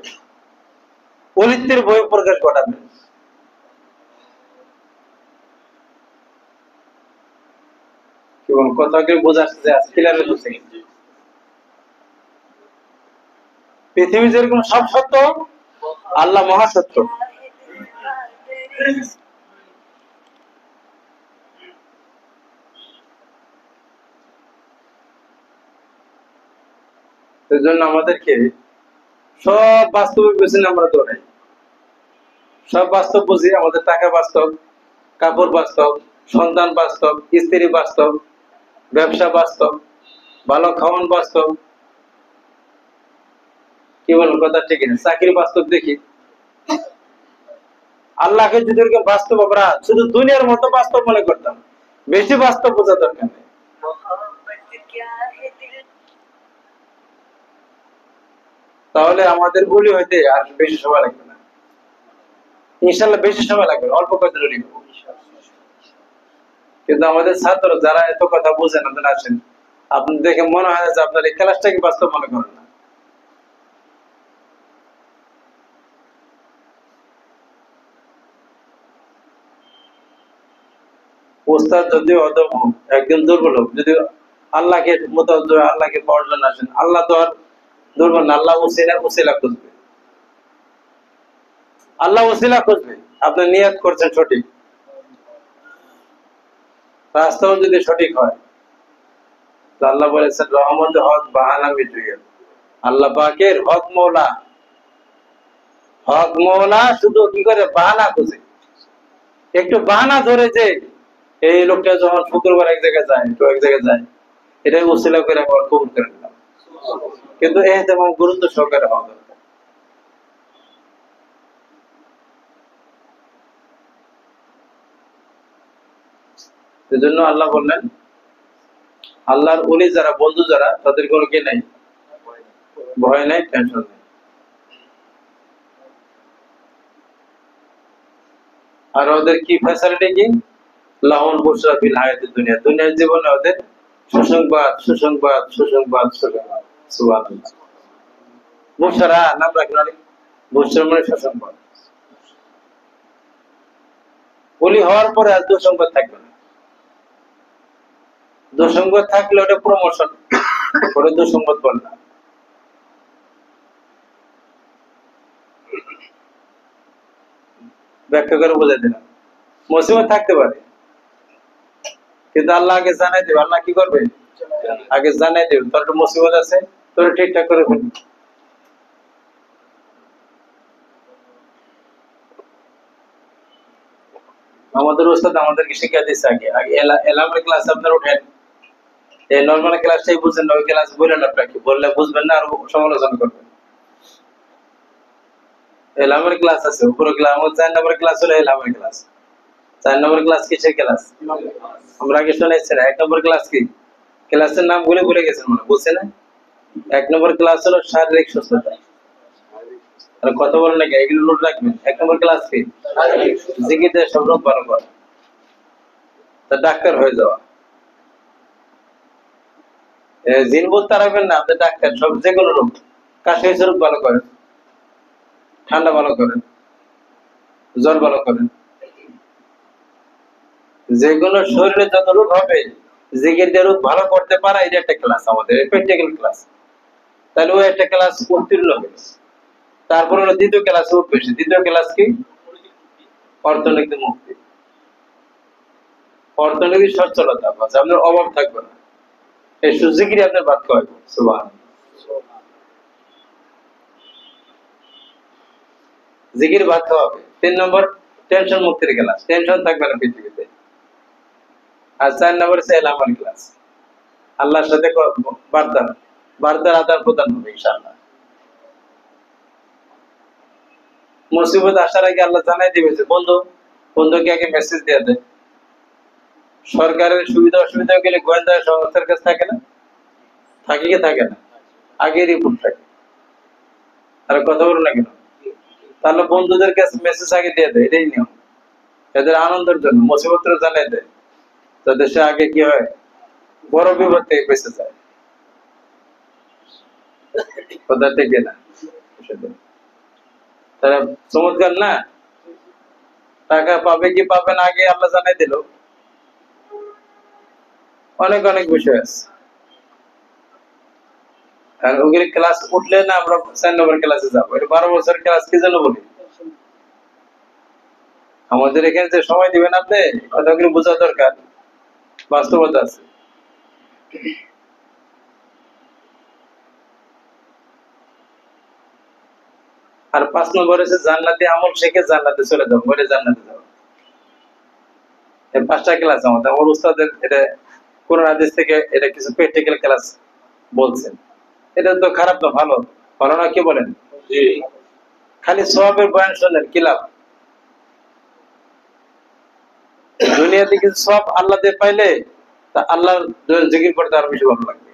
অলিত্যের বই প্রকাশ ঘটাবে। কি বল, কথা কি বোঝা আসছে? ক্লিয়ার হচ্ছে? পৃথিবী যেরকম সব সত্য, আল্লাহ মহাসত্য। এই জন্য আমাদেরকে সব বাস্তবিক পেছনে আমরা দৌড়াই, সব বাস্তব বুঝি। আমাদের টাকা বাস্তব, কাপড় বাস্তব, সন্তান বাস্তব, স্ত্রী বাস্তব, ব্যবসা বাস্তব, ভালো খাওয়ান বাস্তব। কি বল, কথা ঠিক না? চাকরি বাস্তব দেখি। আল্লাহকে যদি এরকম বাস্তব আমরা শুধু দুনিয়ার মতো বাস্তব মনে করতাম, বেশি বাস্তব বোঝা দরকার নেই। তাহলে আমাদের গুলি হইতে আর বেশি সময় লাগবে না, ইনশাল্লাহ বেশি সময় লাগবে, অল্প কথা লিখব। কিন্তু আমাদের ছাত্র যারা এত কথা বুঝেন, আপনারা আসেন, আপনি দেখে মনে হয় যে আপনার এই ক্লাসটাকে বাস্তব মনে করেন না। ওস্তাদ যদি অদম হোক, একদম দুর্বল হোক, যদি আল্লাহকে আল্লাহকে পাওয়ার জন্য আসেন, আল্লাহ তো আর দুর্বল না, আল্লাহ উসিলা খুঁজবে, আল্লাহ উসিলা খুঁজবে। আপনি নিয়ত করছেন সঠিক, রাস্তাও যদি সঠিক হয়, আল্লাহ বলেছেন রহমত হক বাহানা মিটুইয়া। আল্লাহ পাকের হক মৌলা শুধু কি করে বাহানা খুঁজে, একটু বাহানা ধরে যে এই লোকটা যখন শুক্রবার এক জায়গায় যায়, একটু এক জায়গায় যায়, এটাই উসিলা করে আবার কবুল করে নিলাম। কিন্তু তেমন গুরুত্ব সহকারে হওয়া দরকার। সেজন্য আল্লাহ বললেন, আল্লাহর ওলি যারা, বন্ধু যারা, তাদের কোনো কি নাই, ভয় নাই, টেনশন নেই। আর ওদের কি ফ্যাসিলিটি কি? লাহুল বুশরা ফিল হায়াতিদ দুনিয়া, দুনিয়ার জীবনে ওদের সুসংবাদ, সুসংবাদ, সুসংবাদ, সুসংবাদ। সুবহানাল্লাহ। বুশরা নাম রাখলেন, বুশরা মানে সুসংবাদ। ওলি হওয়ার পরে আর দুঃসংবাদ থাকবে না। দুঃসংবাদ থাকলে ওটা প্রমোশন, ওটা দুঃসংবাদ বলে না। ব্যাখ্যা করে বোঝাই দিলাম। মুসিবত থাকতে পারে, কিন্তু আল্লাহ আগে জানাই দেবে। আল্লাহ কি করবে? আগে জানাই দেবে তোর একটা মুসিবত আছে, তোর ঠিকঠাক করে ফেলবি। আমাদের ওস্তাদ আমাদেরকে শিক্ষা দিচ্ছে, আগে আগে এলামের ক্লাস আপনার উঠেন, এই নরমাল ক্লাসটাই বুঝেন না, ওই ক্লাস বললেন আপনাকে, বললে বুঝবেন না আর সমালোচনা করবেন। এলামের ক্লাস আছে, উপরে ক্লাস, 4 নম্বর ক্লাস হলো এলামের ক্লাস। 4 নম্বর ক্লাস কিসের ক্লাস? আমরা আগে শুনেছি না। 1 নম্বর ক্লাস কি? ক্লাসের নাম ভুলে গেছেন মনে, বুঝছে না? 1 নম্বর ক্লাস হলো শারীরিক সুস্থতা। আর কথা বলেন নাকি, এগুলো নোট রাখবেন। 1 নম্বর ক্লাস কি? জিকিরের সব রোগ ভালো করা, তা ডাক্তার হয়ে যাওয়া। জিনবোধ তারাবেন না, আপনি ডাক্তার, সব যেগুলো রোগ, কাশি রোগ ভালো করেন, ঠান্ডা ভালো করেন, জ্বর ভালো করেন, যেগুলো শরীরে যত রোগ হবে, জিকিরের রোগ ভালো করতে পারা, এটা একটা ক্লাস, আমাদের প্র্যাকটিক্যাল ক্লাস। তাহলে ওই একটা ক্লাস উত্তীর্ণ হয়েছে। তারপর হলো দ্বিতীয় ক্লাসে উঠবে। দ্বিতীয় ক্লাস কি? অর্থনৈতিক মুক্তি, অর্থনৈতিক সচ্ছলতা, আপনার অভাব থাকবে না। এই জিকিরে আপনার বাক্য হবে সুবহানাল্লাহ। জিকির বাক্য হবে। 3 নম্বর টেনশন মুক্তির ক্লাস, টেনশন থাকবে না পৃথিবীতে। আর 4 নম্বরে হচ্ছে এলামার ক্লাস, আল্লাহর সাথে বার্তার আদান প্রদান হবে ইনশাআল্লাহ। মুসিবত আসার আগে আল্লাহ জানাই দিবে যে বন্ধুকে আগে মেসেজ দিয়ে দেয়। সরকারের সুবিধা অসুবিধা গেলে গোয়েন্দা সংস্থার কাছে থাকে না, থাকে কি থাকে না, আগে রিপোর্ট থাকে। আর কথা বলো না কেন? তাহলে বন্ধুদের কাছে মেসেজ আগে দিয়ে দেয়, এটাই নিয়ম। এদের আনন্দের জন্য মুসিবত জানাই দেয়, তো দেশে আগে কি হয়, বড় বিপদ থেকে বেঁচে যায়। কথা ঠিক না? তারা চমৎকার না? টাকা পাবে কি পাবে না আগে আল্লাহ জানাই দিল। অনেক অনেক বিষয় আছে। আর ওগুলি ক্লাস উঠলে না আমরা 4 নম্বর ক্লাসে যাবো। এটা 12 বছর ক্লাস কি জন্য বলি? আমাদের এখানে যে সময় দিবেন আপনি, কথাগুলো বোঝা দরকার, বাস্তবতা আছে। আর 5 নম্বর হচ্ছে জান্নাতি আমল শিখে জান্নাতে চলে যাবো, বলে জান্নাতে যাবো। এই 5টা ক্লাস আমাদের, আমার উস্তাদের এটা কোরআন হাদিস থেকে এটা কিছু প্র্যাকটিক্যাল ক্লাস বলছেন। এটা তো খারাপ না, ভালো। ভালো না কি বলেন? জি। খালি সওয়াবের বয়ান শুনেন কি লাভ? দুনিয়াতে কিছু সওয়াব আল্লাহ দিয়ে পাইলে তা আল্লাহর জিকির করতে আরো বেশি ভালো লাগবে।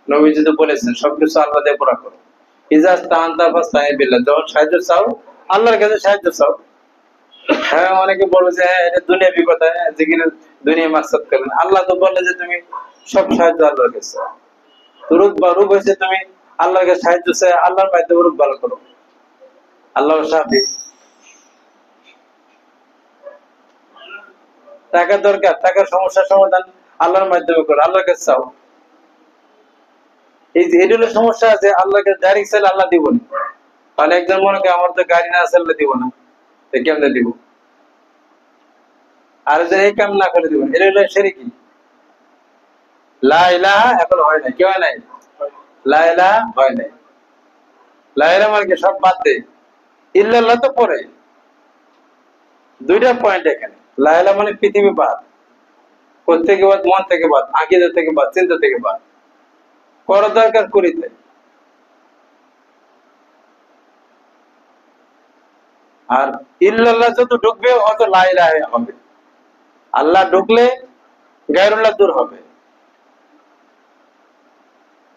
নবীজি তো বলেছেন সবকিছু আল্লাহ দিয়ে পুরা করো। যখন সাহায্য চাও আল্লাহর কাছে সাহায্য চাও। হ্যাঁ, অনেকে বলবে যে হ্যাঁ এটা দুনিয়াবি কথা, জিকির দুনিয়া মাকসাদ করবেন। আল্লাহ তো বললে যে তুমি সব সাহায্য আল্লাহর কাছে। রোগ হয়েছে, তুমি আল্লাহর কাছে সাহায্য চাই, আল্লাহর মাধ্যমে রোগ ভালো করো। আল্লাহ সাহায্য। টাকা দরকার, টাকার সমস্যার সমাধান আল্লাহর মাধ্যমে করো, আল্লাহর কাছে চাও। এই যে এটা হলো সমস্যা আছে, আল্লাহকে ডাইরেক্ট চাইলে আল্লাহ দিব না। তাহলে একজন মনে করে আমার তো গাড়ি না আছে, আল্লাহ দিব না, কেমনে দিব? আর যে এই কাম না করে দিব, এটা হলো শিরকি। লা ইলাহা এখন হয় না, কি হয় নাই? লা ইলাহা হয় নাই। লা ইলাহা মানে কি সব বাদ দে, ইল্লাল্লাহ তো পরে। দুইটা পয়েন্ট এখানে। লা ইলাহা মানে পৃথিবী বাদ, কোথ থেকে বাদ? মন থেকে বাদ, আকীদা থেকে বাদ, চিন্তা থেকে বাদ। করা দরকার করিতে। আর ইল্লাল্লাহ যত ঢুকবে অত লা ইলাহা হবে। আল্লাহ ঢুকলে গায়রুল্লাহ দূর হবে।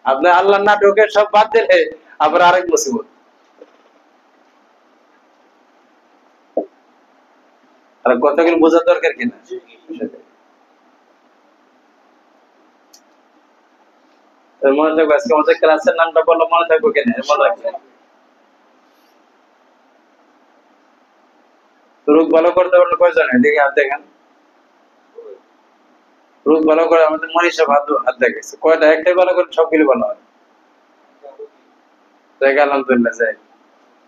আপনি আল্লাহ না ঢুকে সব বাদ দিলে আবার আরেক মুসিবত। আর কথাগুলো বোঝার দরকার কিনা? মনে থাকবে, আজকে আমাদের ক্লাসের নামটা বললো, মনে থাকবো কেন? মনে রাখবে। রোগ ভালো করতে পারলে কয়জন? এদিকে হাত দেখেন। রোগ ভালো করে আমাদের মনীষা হাত দেখেছে কয়টা? একটাই ভালো করে সবগুলি ভালো হয়। জায়গা আলহামদুলিল্লাহ যাই।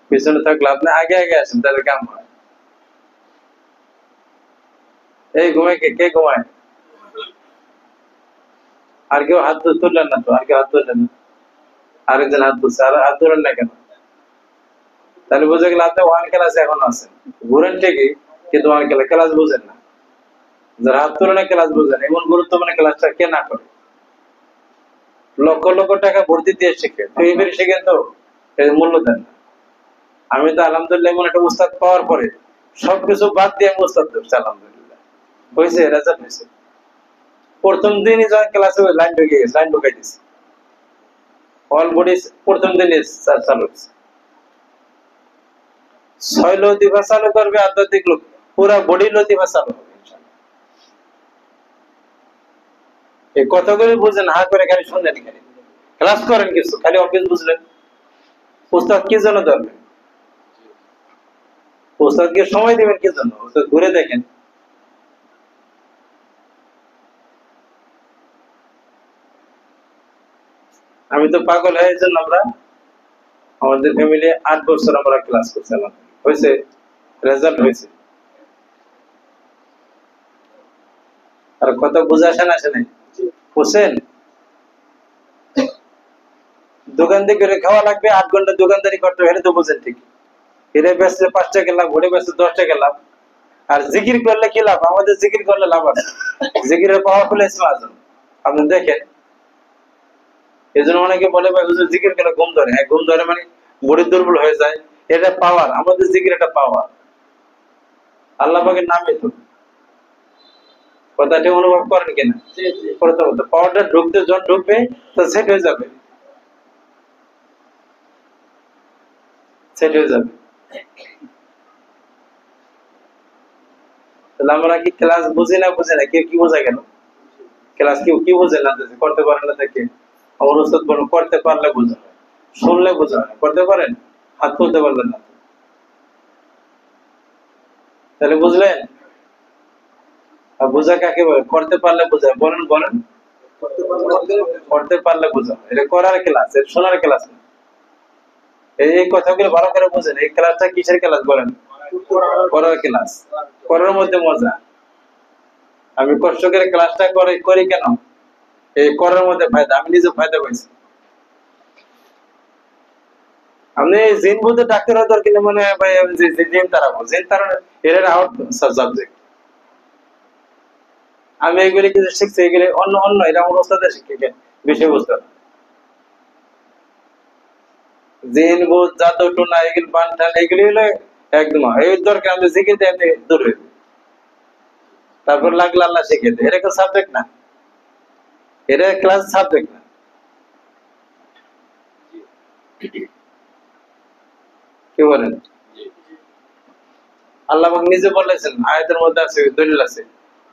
পিছনে থাকলে আপনি আগে আগে আসেন, তাহলে কাম হয়। এই ঘুমায় কে ঘুমায়? আর কেউ হাত তুললেন না তো? আর কেউ হাত তুললেন না? আরেকজন হাত তুলছে, আর হাত তুলেন না কেন? তাহলে বুঝে গেল আপনি ওয়ান ক্লাসে এখন আছেন, ঘুরেন ঠিকই কিন্তু ওয়ান ক্লাস বুঝেন না। যারা হাত তুলে না ক্লাস বুঝেন, এমন গুরুত্বপূর্ণ ক্লাসটা কে না করে? লক্ষ লক্ষ টাকা ভর্তি দিয়ে শিখে, ফ্রি শিখেন তো এর মূল্য দেন না। আমি তো আলহামদুলিল্লাহ এমন একটা উস্তাদ পাওয়ার পরে সবকিছু বাদ দিয়ে আমি উস্তাদ ধরছি, আলহামদুলিল্লাহ। হয়েছে, রেজাল্ট হয়েছে। প্রথম দিনই যখন ক্লাসে লাইন ঢুকে গেছে, লাইন ঢুকাই দিচ্ছে অল বডি। প্রথম দিনই চালু হচ্ছে। 6 লতিফা চালু করবে, আধ্যাত্মিক লোক পুরা বডি লতিফা চালু হবে। এই কথাগুলি বুঝেন, হা করে খালি শুনলেন, খালি ক্লাস করেন কিছু, খালি অফিস বুঝলেন। উস্তাদ কি জন্য ধরবেন? উস্তাদকে সময় দিবেন কি জন্য? উস্তাদ ঘুরে দেখেন। আমি তো পাগল হয়ে জন্য আমরা আমাদের ফ্যামিলি 8 বছর আমরা ক্লাস করছিলাম, হয়েছে, রেজাল্ট হয়েছে। আর কথা বুঝে আসে না, আসে নাই? বুঝছেন? দোকানদারি করে খাওয়া লাগবে, 8 ঘন্টা দোকানদারি করতে হলে তো বুঝেন ঠিক। এরে বেচলে 5 টাকা লাভ, ঘুরে বেচলে 10 টাকা লাভ। আর জিকির করলে কি লাভ? আমাদের জিকির করলে লাভ আছে, জিকিরের পাওয়ারফুল ইসমে আজম আপনি দেখেন। এই জন্য অনেকে বলে ভাই হুজুর জিকির করলে ঘুম ধরে। হ্যাঁ, ঘুম ধরে মানে বডি দুর্বল হয়ে যায়, এটা পাওয়ার। আমাদের জিকির একটা পাওয়ার, আল্লাহ পাকের নামে তো। কথাটি অনুভব করেন কিনা? করতে বলতে পাওয়ারটা ঢুকতে যখন ঢুকবে তো সেট হয়ে যাবে, সেট হয়ে যাবে। তাহলে আমরা কি ক্লাস বুঝি না কেউ কি বোঝা গেল? ক্লাস কেউ কি বুঝে না, করতে পারে না থেকে আমার উস্তাদ বলুন করতে পারলে বোঝা হয়, শুনলে বোঝা হয়। করতে পারেন, হাত তুলতে পারবেন না, তাহলে বুঝলেন? আর বোঝা কাকে বলে? করতে পারলে বোঝা। বলেন বলেন, করতে পারলে বোঝা। এটা করার ক্লাস, এটা শোনার ক্লাস না। এই কথাগুলো ভালো করে বুঝেন। এই ক্লাসটা কিসের ক্লাস বলেন? করার ক্লাস। করার মধ্যে মজা। আমি কষ্ট করে ক্লাসটা করি কেন? এই করার মধ্যে ফায়দা, আমি নিজে ফায়দা পাইছি। আপনি জিন বুঝে ডাক্তার হওয়ার দরকার নেই, মনে হয় ভাই জিন তারাবো, জিন তারা এর আউট সাবজেক্ট। আমি এগুলি কিছু শিখছি, এগুলি অন্য অন্য এটা আমার ওস্তাদের শিখে বিষয় বুঝতে হবে। জিন বুঝ, জাদু টোনা, এগুলি বানঠান, এগুলি হলো একদম এই দরকার। আমি শিখে দিই, আমি দূর হইব। তারপর লাগলে আল্লাহ শিখে দেয়, এটা সাবজেক্ট না, এটা ক্লাস সাবজেক্ট না। কি বলেন? আল্লাহ নিজে বলেছেন, আয়াতের মধ্যে আছে, দলিল আছে,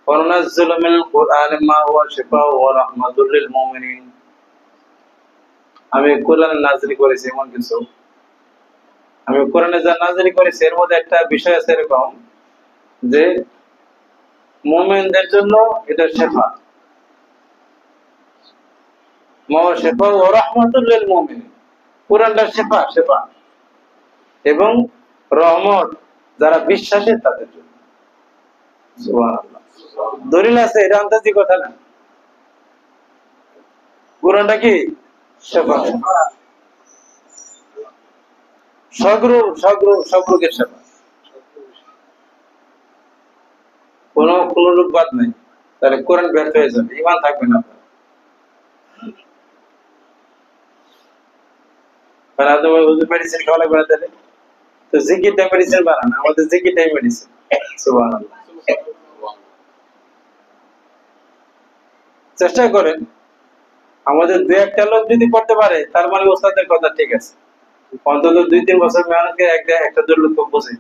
ওয়ানাজ্জিলু মিনাল কুরআনি মা হুয়া শিফাউ ওয়া রাহমাতুল লিল মুমিনিন। আমি কোরআন নাযিল করেছি এমন কিছু, আমি কোরআনে যা নাযিল করেছি এর মধ্যে একটা বিষয় আছে এরকম যে মুমিনদের জন্য এটা শিফা, মা হুয়া শিফাউ ওয়া রাহমাতুল লিল মুমিনিন। কোরআনটা শিফা, শিফা এবং রহমত যারা বিশ্বাসী তাদের জন্য। সুবহানাল্লাহ। দলিল আছে, এটা আন্তাজি কথা না। কোরআনটা কি শিফা, সব রোগের সেবা, কোন রোগ বাদ নাই। তাহলে কোরআন ব্যর্থ হয়ে যাবে, ইমান থাকবে না। মেডিসিন খাওয়া লাগবে না, তাহলে তো জিকিরটা মেডিসিন বানান, আমাদের জিকিরটাই মেডিসিন। সুবহানাল্লাহ। চেষ্টা করেন, আমাদের 2-1টা লোক যদি করতে পারে তার মানে ওস্তাদের কথা ঠিক আছে। অন্তত 2-3 বছর মেহনত করে একটা লোক বোঝে,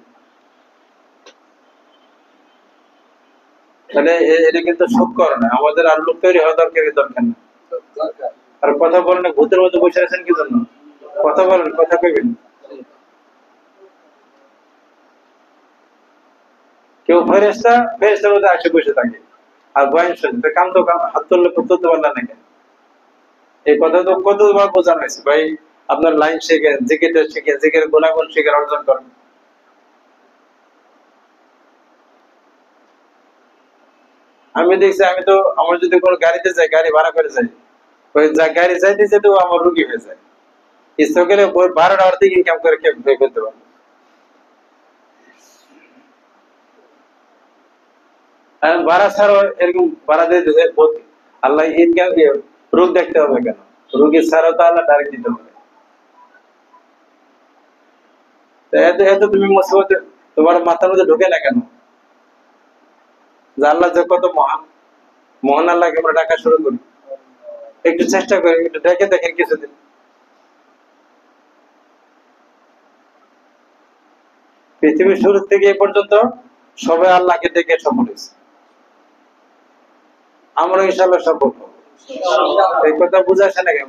তাহলে এটা কিন্তু সুখ করে না। আমাদের আর লোক তৈরি হওয়া দরকার নেই। আর কথা বলেন, ভূতের মধ্যে বসে আছেন কি জন্য? কথা বলেন, কথা কইবেন। কেউ ফেরেশতার মধ্যে আসে বসে থাকে আর বয়ান শুনতে, কাম তো হাত তুললে তুলতে পারলেন না কেন? এই কথা তো কতবার বোঝানো হয়েছে ভাই, আপনার লাইন শেখেন, জিকিরটা শিখেন, জিকিরের গুণাগুণ শিখেন, অর্জন করেন। আমি দেখছি, আমি তো আমার যদি কোনো গাড়িতে যাই, গাড়ি ভাড়া করে যাই, ওই গাড়ি যাইতে যেতে আমার রুগী হয়ে যায়। ইচ্ছা করে 12 hour থেকে ইনকাম করে ফেলতে পারবো। ভাড়া ছাড়াও এরকম ভাড়া দিয়ে দিতে আল্লাহ ইনকাম দিয়ে রোগ দেখতে হবে কেন? রোগী ছাড়াও তো আল্লাহ ডাইরেক্ট দিতে হবে। এত এত তুমি মুসিবত তোমার মাথার মধ্যে ঢোকে না কেন? যে আল্লাহ যে কত মহান, মহান আল্লাহকে আমরা ডাকা শুরু করি। একটু চেষ্টা করি, একটু ডেকে দেখেন কিছুদিন। পৃথিবীর শুরু থেকে এ পর্যন্ত সবাই আল্লাহকে ডেকে সফল হয়েছে, আমরা ইনশাআল্লাহ সফল হবো। এই কথা বুঝে আসে না কেন?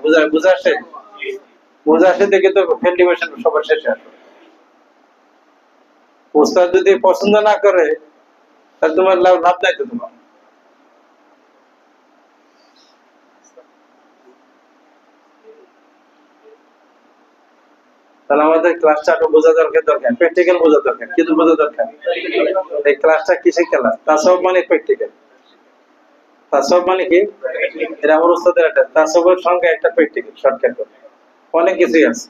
বুঝে আসে দেখে তো ফেল ডিভিশন সবার শেষে আসে। উস্তাদ যদি পছন্দ না করে তাহলে তোমার লাভ নাই তো তোমার। তাহলে আমাদের ক্লাসটা আরো বোঝা দরকার, প্র্যাকটিক্যাল বোঝা দরকার। কিন্তু বোঝা দরকার এই ক্লাসটা কিসের ক্লাস? তাসওয়ুফ মানে প্র্যাকটিক্যাল। তাসওয়ুফ মানে কি? এটা আমার উস্তাদের একটা তাসওয়ুফের সঙ্গে একটা প্র্যাকটিক্যাল শর্টকাট। অনেক কিছুই আছে।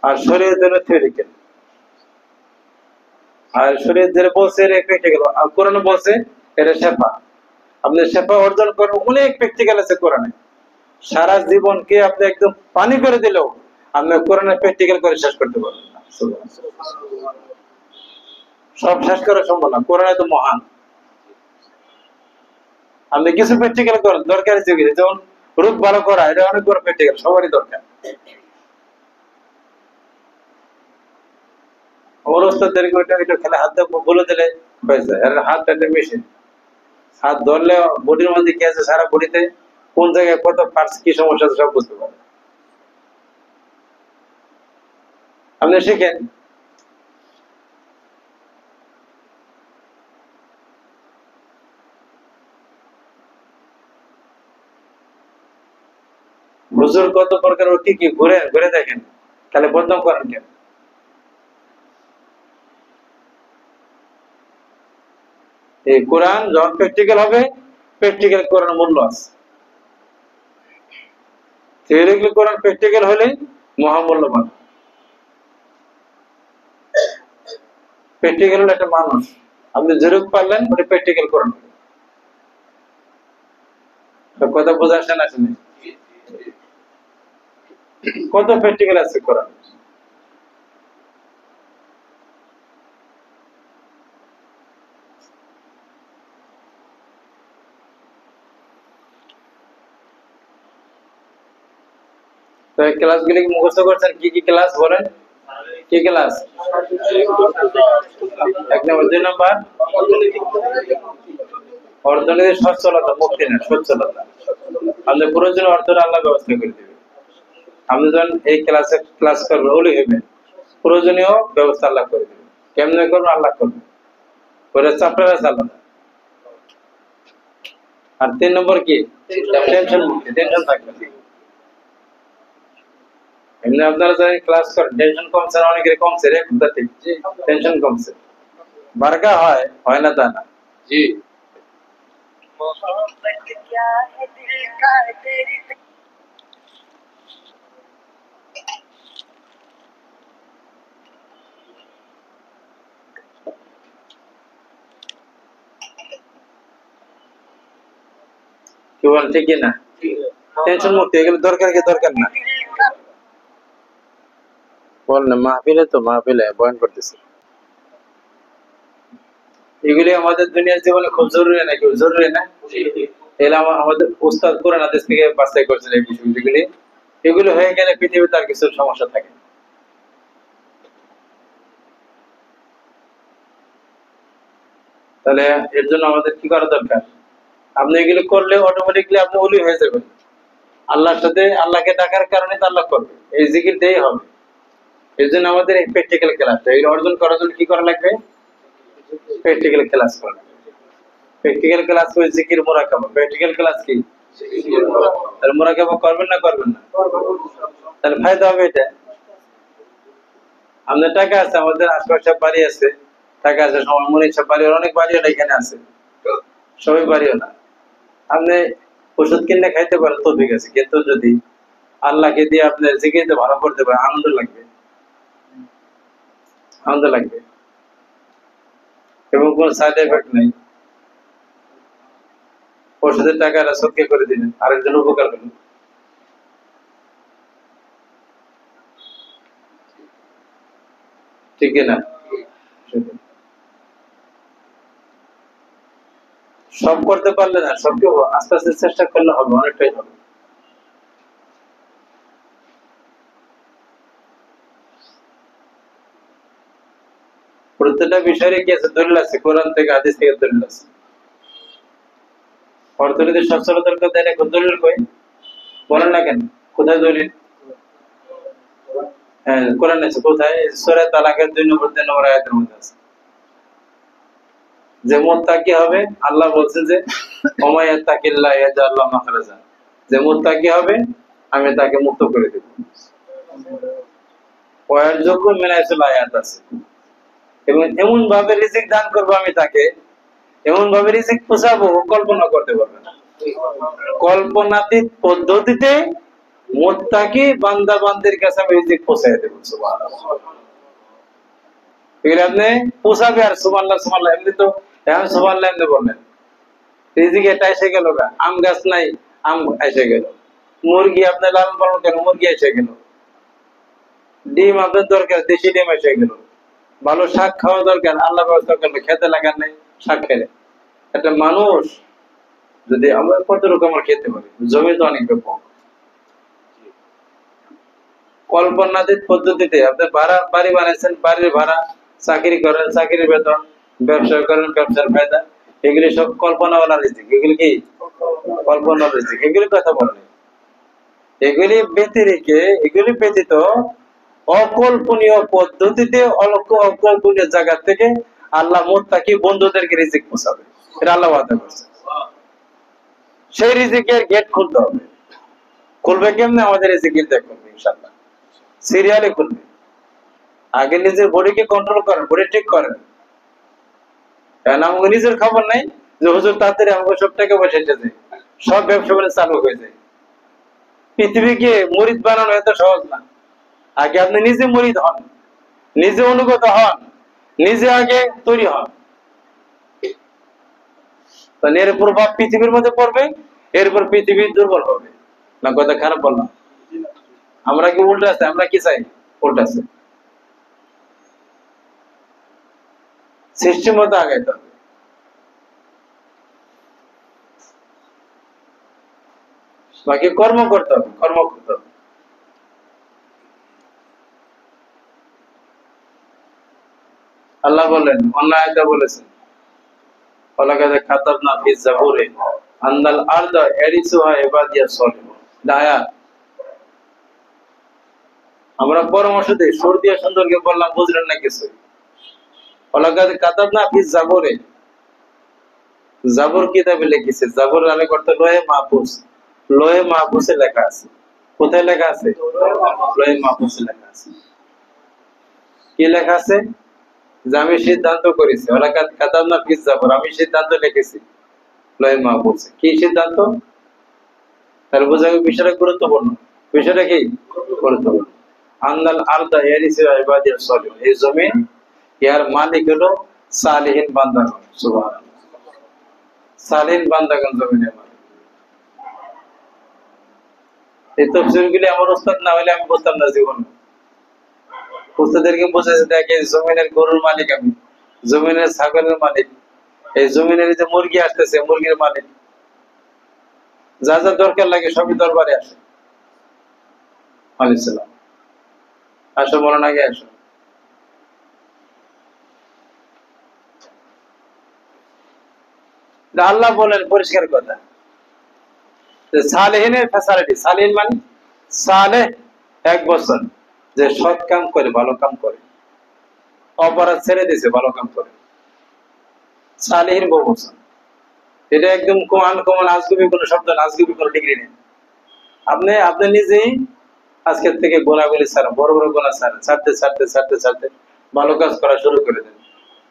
আর শরীরের জন্য থিওরিক্যাল, আর শরীর যেটা বলছে এটা প্র্যাকটিক্যাল। আর কোরআনে বলছে এটা শেফা। আপনি শেফা অর্জন করেন, অনেক প্র্যাকটিক্যাল আছে কোরআনে। সারা জীবনকে আপনি একদম পানি করে দিলেও আপনি কোরআনে প্র্যাকটিক্যাল করে শেষ করতে পারবেন না। সব শেষ করা সম্ভব না, কোরআনে তো মহান। আপনি কিছু প্র্যাকটিক্যাল করেন দরকারি যেগুলি, যেমন রূপ ভালো করা, এটা অনেক বড় প্র্যাকটিক্যাল, সবারই দরকার। আমার ওস্তাদের এটা খেলে হাত বলে দিলে হয়ে যায়। আর হাত একটা মেশিন, হাত ধরলে বডির মধ্যে কি আছে, সারা বডিতে কোন জায়গায় কত পার্টস কি সমস্যা আছে সব বুঝতে পারে। আপনি শিখেন। হুজুর কত প্রকার, কি কি ঘুরে ঘুরে দেখেন, তাহলে বদনাম করেন কেন? এই কোরআন যখন প্র্যাকটিক্যাল হবে, প্র্যাকটিক্যাল কোরআন মূল্য আছে। থিওরিক্যাল কোরআন প্র্যাকটিক্যাল হলে মহামূল্যবান। প্র্যাকটিক্যাল হলো একটা মানুষ, আপনি যেরূপ পারলেন ওটা প্র্যাকটিক্যাল কোরআন। কথা বোঝা আসে না? আসেনি? কত প্র্যাকটিক্যাল আছে কোরআন। তো এই ক্লাসগুলি মুখস্থ করছেন? কি কি ক্লাস বলেন? কি ক্লাস? 1 নম্বর। 2 নম্বর অর্থনীতির সচ্ছলতা, মুক্তি না, সচ্ছলতা। আমাদের প্রয়োজনীয় অর্থটা আল্লাহ ব্যবস্থা করে দিবে। আপনি যখন এই ক্লাসে ক্লাস করবেন, ওলি হইবেন, প্রয়োজনীয় ব্যবস্থা আল্লাহ করে দিবে। কেমনে করবেন? আল্লাহ করবে, ওটা চ্যাপ্টার আছে আলাদা। আর 3 নম্বর কি? টেনশন মুক্তি, টেনশন থাকবে না। এমনি আপনারা যারা ক্লাস করেন, টেনশন কমছে না? অনেকের কমছে রে, কথা ঠিক, টেনশন কমছে। বারকা হয়, হয় না তা না। জি। কি বলেন, ঠিক না? টেনশন মুক্তি, এগুলো দরকার কি দরকার না? বল না, মাহফিলে তো, মাহফিলে বয়ান করতেছে। এগুলি আমাদের দুনিয়ার জীবনে খুব জরুরি নাকি? জরুরি না? এগুলো আমাদের উস্তাদ কোরআন হাদিস থেকে বাছাই করছেন এই বিষয়গুলি। এগুলো হয়ে গেলে পৃথিবীতে আর কিছু সমস্যা থাকে না। তাহলে এর জন্য আমাদের কি করা দরকার? আপনি এগুলো করলে অটোমেটিকলি আপনি ওলি হয়ে যাবেন। আল্লাহর সাথে, আল্লাহকে ডাকার কারণে তো আল্লাহ করবে, এই জিকিরটাই হবে। এর জন্য আমাদের এই প্র্যাকটিক্যাল ক্লাসটা, এগুলো অর্জন করার জন্য কি করা লাগবে? প্র্যাকটিক্যাল ক্লাস করা লাগবে। প্র্যাকটিক্যাল ক্লাস করে জিকির, মুরাকাবা। প্র্যাকটিক্যাল ক্লাস কি? তাহলে মুরাকাবা করবেন না করবেন না? তাহলে ফায়দা হবে এটা। আমাদের টাকা আছে, আমাদের আশপাশে বাড়ি আছে, টাকা আছে, সবার মনে ইচ্ছা বাড়ি, অনেক বাড়িও এখানে আছে, সবাই বাড়িও না। আপনি ওষুধ কিনে খাইতে পারেন তো ঠিক আছে, কিন্তু যদি আল্লাহকে দিয়ে আপনি জিকিরতে ভালো করতে পারেন, আনন্দ লাগবে, আনন্দ লাগবে, এবং কোন সাইড এফেক্ট নেই। ওষুধের টাকাটা সৎকে করে দিলেন, আরেকজন উপকার হলো। ঠিক না? সব করতে পারলে না, সবকে আস্তে আস্তে চেষ্টা করলে হবে, অনেকটাই হবে। প্রত্যেকটা বিষয়ে কি আছে? দলিল আছে, কোরআন থেকে, হাদিস থেকে দলিল আছে। অর্থনীতির সচ্ছলতার কথা এটা দলিল কই? বলেন না কেন? কোথায় দলিল? হ্যাঁ, কোরআন আছে। কোথায়? সূরা তালাকের 2 নম্বর 3 নম্বর আয়াতের মধ্যে আছে। যে মুত্তাকি হবে, আল্লাহ বলছেন যে ওমা ইয়াত্তাকিল্লাহ ইয়াজআল লাহু মাখরাজা, যে মুত্তাকি হবে আমি তাকে মুক্ত করে দেব। ওয়ারযুকু মিন হাইসু লা ইয়াহতাসিব, এবং এমন ভাবে রিজিক দান করব আমি তাকে, এমন ভাবে রিজিক পৌঁছাবো কল্পনা করতে পারবে না। কল্পনাতীত পদ্ধতিতে মুত্তাকি বান্দা বান্দির কাছে আমি রিজিক পৌঁছায় দেব। সুবহানাল্লাহ। এগুলো আপনি পৌঁছাবে আর সুবহানাল্লাহ সুবহানাল্লাহ এমনি তো এখন সুবহানাল্লাহ এমনি বললেন, রিজিক এটা এসে গেল গা, আম গাছ নাই আম এসে গেল, মুরগি আপনি লালন পালন করেন মুরগি এসে গেল, ডিম আপনার দরকার দেশি ডিম এসে গেল, ভালো শাক খাওয়া দরকার আল্লাহ ব্যবস্থা করবে, খেতে লাগার নেই শাক খেলে। একটা মানুষ যদি আমরা কত রকমের খেতে পারি, জমি তো অনেক রকম। কল্পনাতীত পদ্ধতিতে আপনি ভাড়া বাড়ি বানাইছেন, বাড়ির ভাড়া, চাকরি করেন চাকরির বেতন, ব্যবসা করেন ব্যবসার ফায়দা, এগুলি সব কল্পনাওয়ালা রিজিক। এগুলি কি কল্পনা রিজিক? এগুলি কথা বলেন। এগুলি ব্যতিরেকে, এগুলি ব্যতীত অকল্পনীয় পদ্ধতিতে অকল্পনীয় জায়গা থেকে আল্লাহ মুত্তাকি বন্ধুদেরকে রিজিক পৌঁছাবে, এটা আল্লাহ ওয়াদা করছে। সেই রিজিকের গেট খুলতে হবে। খুলবে কেমনে? আমাদের রিজিকের গেট খুলবে ইনশাআল্লাহ, সিরিয়ালে খুলবে। আগে নিজের বডিকে কন্ট্রোল করেন, বডি ঠিক করেন। কারণ আমাকে নিজের খবর নাই যে হুজুর তাড়াতাড়ি আমাকে সব টাকা পয়সা এসেছে, সব ব্যবসা বলে চালু হয়ে যায়। পৃথিবীকে মুরিদ বানানো এত সহজ না। আগে আপনি নিজে মুরিদ হন, নিজে অনুগত হন, নিজে আগে তৈরি হন, এর প্রভাব পৃথিবীর মধ্যে পড়বে, এরপর পৃথিবী দুর্বল হবে। না কথা খারাপ বললাম? আমরা কি উল্টা আছে? আমরা কি চাই? উল্টা আছে। সৃষ্টির মতো আগাইতে হবে। বাকি কর্ম করতে হবে, কর্ম করতে হবে। আল্লাহ বলেন, অন্য আয়াতে বলেছেন, ওয়ালাকাদ কাতাবনা ফিজ জাবুরি আন্নাল আরদা ইয়ারিসুহা ইবাদিয়াস সালিহুন। আয়াত আমরা পরামর্শ দিই, সুর দিয়ে সুন্দরকে বললাম, বুঝলেন না কিছু? ওয়ালাকাদ কাতাবনা ফিজ জাবুরি, জাবুর কিতাবে লিখেছে। জাবুর আলে করতে লোহে মাহফুজ, লোহে মাহফুজে লেখা আছে। কোথায় লেখা আছে? লোহে মাহফুজে লেখা আছে। কি লেখা আছে? যে আমি সিদ্ধান্ত করেছি, ওয়ালাকাদ কাতাবনা ফিজ জাবুর, আমি সিদ্ধান্ত লিখেছি লোহে মাহফুজে। কি সিদ্ধান্ত? তার বোঝা বিষয়টা গুরুত্বপূর্ণ। বিষয়টা কি গুরুত্বপূর্ণ? আন্নাল আরদা ইয়ারিসুহা ইবাদিয়াস সালিহুন, এই জমিন ইয়ার মালিক হলো সালিহিন বান্দাগণ। সুবহানাল্লাহ। সালিহিন বান্দাগণ জমিনের মালিক। এই তাফসীরগুলি আমার উস্তাদ না হলে আমি বুঝতাম না জীবনে। উস্তাদেরকে বুঝাইছে, দেখে জমিনের গরুর মালিক আমি, জমিনের ছাগলের মালিক, এই জমিনের যে মুরগি আসতেছে মুরগির মালিক, যা যা দরকার লাগে সবই দরবারে আসে। আলাইহিস সালাম, আসো বলেন আগে আসো। আল্লাহ বলেন পরিষ্কার কথা, সালেহিনের ফ্যাসিলিটি। সালেহিন মানে সালেহ, এক বছর যে সৎ কাম করে, ভালো কাম করে, অপরাধ ছেড়ে দিয়েছে, ভালো কাম করে, সালেহিন বহু বছর। এটা একদম আনকমন, আজগুবি কোনো শব্দ না, আজগুবি কোনো ডিগ্রি নেই। আপনি আপনি নিজেই আজকের থেকে গোনাগুলি ছাড়া, বড় বড় গোনা ছাড়া, ছাড়তে ছাড়তে ছাড়তে ছাড়তে ভালো কাজ করা শুরু করে দেন,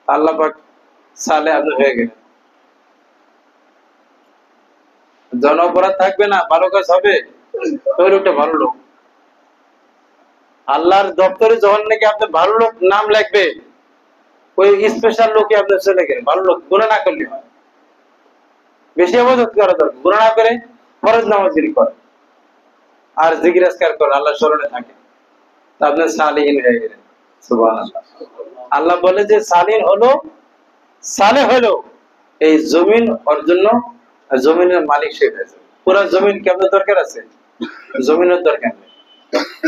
আল্লাহ পাক সালে আপনি হয়ে গেলেন। জন অপরাধ থাকবে না, ভালো কাজ হবে, ওই লোকটা ভালো লোক। আল্লাহর দপ্তরে যখন নাকি আপনি ভালো লোক নাম লিখবে, ওই স্পেশাল লোকে আপনি চলে গেলেন, ভালো লোক। গুনাহ না করলে হয়, বেশি ইবাদত করা দরকার, গুনাহ না করে ফরজ নামাজগুলি করে আর জিকির আজকার করে, আল্লাহ স্মরণে থাকে, আপনি সালিহিন হয়ে গেলেন। সুবহানাল্লাহ। আল্লাহ বলে যে সালিহিন হলো, সালেহ হলো এই জমিন ওর জন্য, জমিনের মালিক সে হয়েছে। পুরো জমিন কি আপনার দরকার আছে? জমিনের দরকার নেই।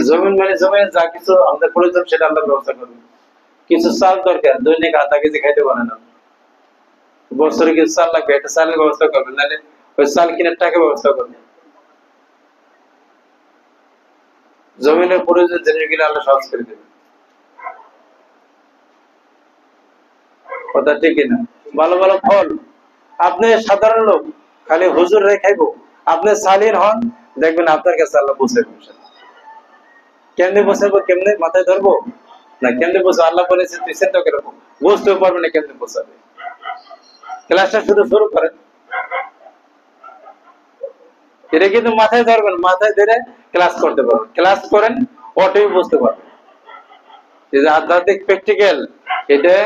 জমিন মানে জমিনে যা কিছু আমাদের প্রয়োজন সেটা আল্লাহ ব্যবস্থা করবে। কিছু চাল দরকার, দৈনিক আধা কেজি খাইতে পারে না, বছরে কিছু চাল লাগবে, একটা চালের ব্যবস্থা করবেন, নাহলে ওই চাল কিনার টাকা ব্যবস্থা করবেন। জমিনের প্রয়োজন জিনিসগুলো আল্লাহ সহজ করে দেবে। কথা ঠিক না? ভালো ভালো ফল। আপনি সাধারণ লোক, খালি হুজুর রে খাইবো, আপনি সালিন হন, দেখবেন আপনার কাছে আল্লাহ পৌঁছাবে। কেমনে পৌঁছাবো? কেমনে মাথায় ধরবো না? কেমনে পৌঁছাবো? আল্লাহ বলেছে তুই চিন্তা করে বুঝতেও পারবে না কেমনে পৌঁছাবে। ক্লাসটা শুধু শুরু করেন। এটা কিন্তু মাথায় ধরবেন, মাথায় ধরে ক্লাস করতে পারবেন, ক্লাস করেন অটোই বুঝতে পারবেন। এই যে আধ্যাত্মিক প্র্যাকটিক্যাল, এটা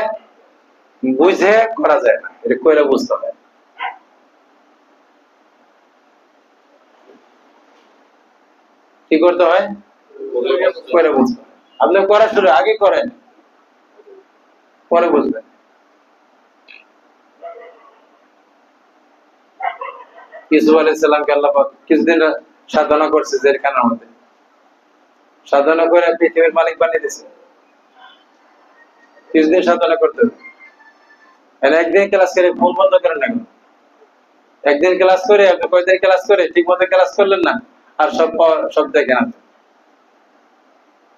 বুঝে করা যায় না, এটা কইরা বুঝতে হয়। কি করতে হয়? করে বুঝতে হয়। আপনি করা শুরু আগে করেন, পরে বুঝবেন। ইউসুফ আলাইহিস সালামকে আল্লাহ পাক কিছুদিন সাধনা করছে জেলখানার মধ্যে, সাধনা করে পৃথিবীর মালিক বানিয়ে দিয়েছে। কিছুদিন সাধনা করতে হবে, একদিন ক্লাস করে ফোন বন্ধ করেন না। একদিন ক্লাস করে আপনি কয়দিন ক্লাস করে ঠিক মতো ক্লাস করলেন না, আর সব দেখেন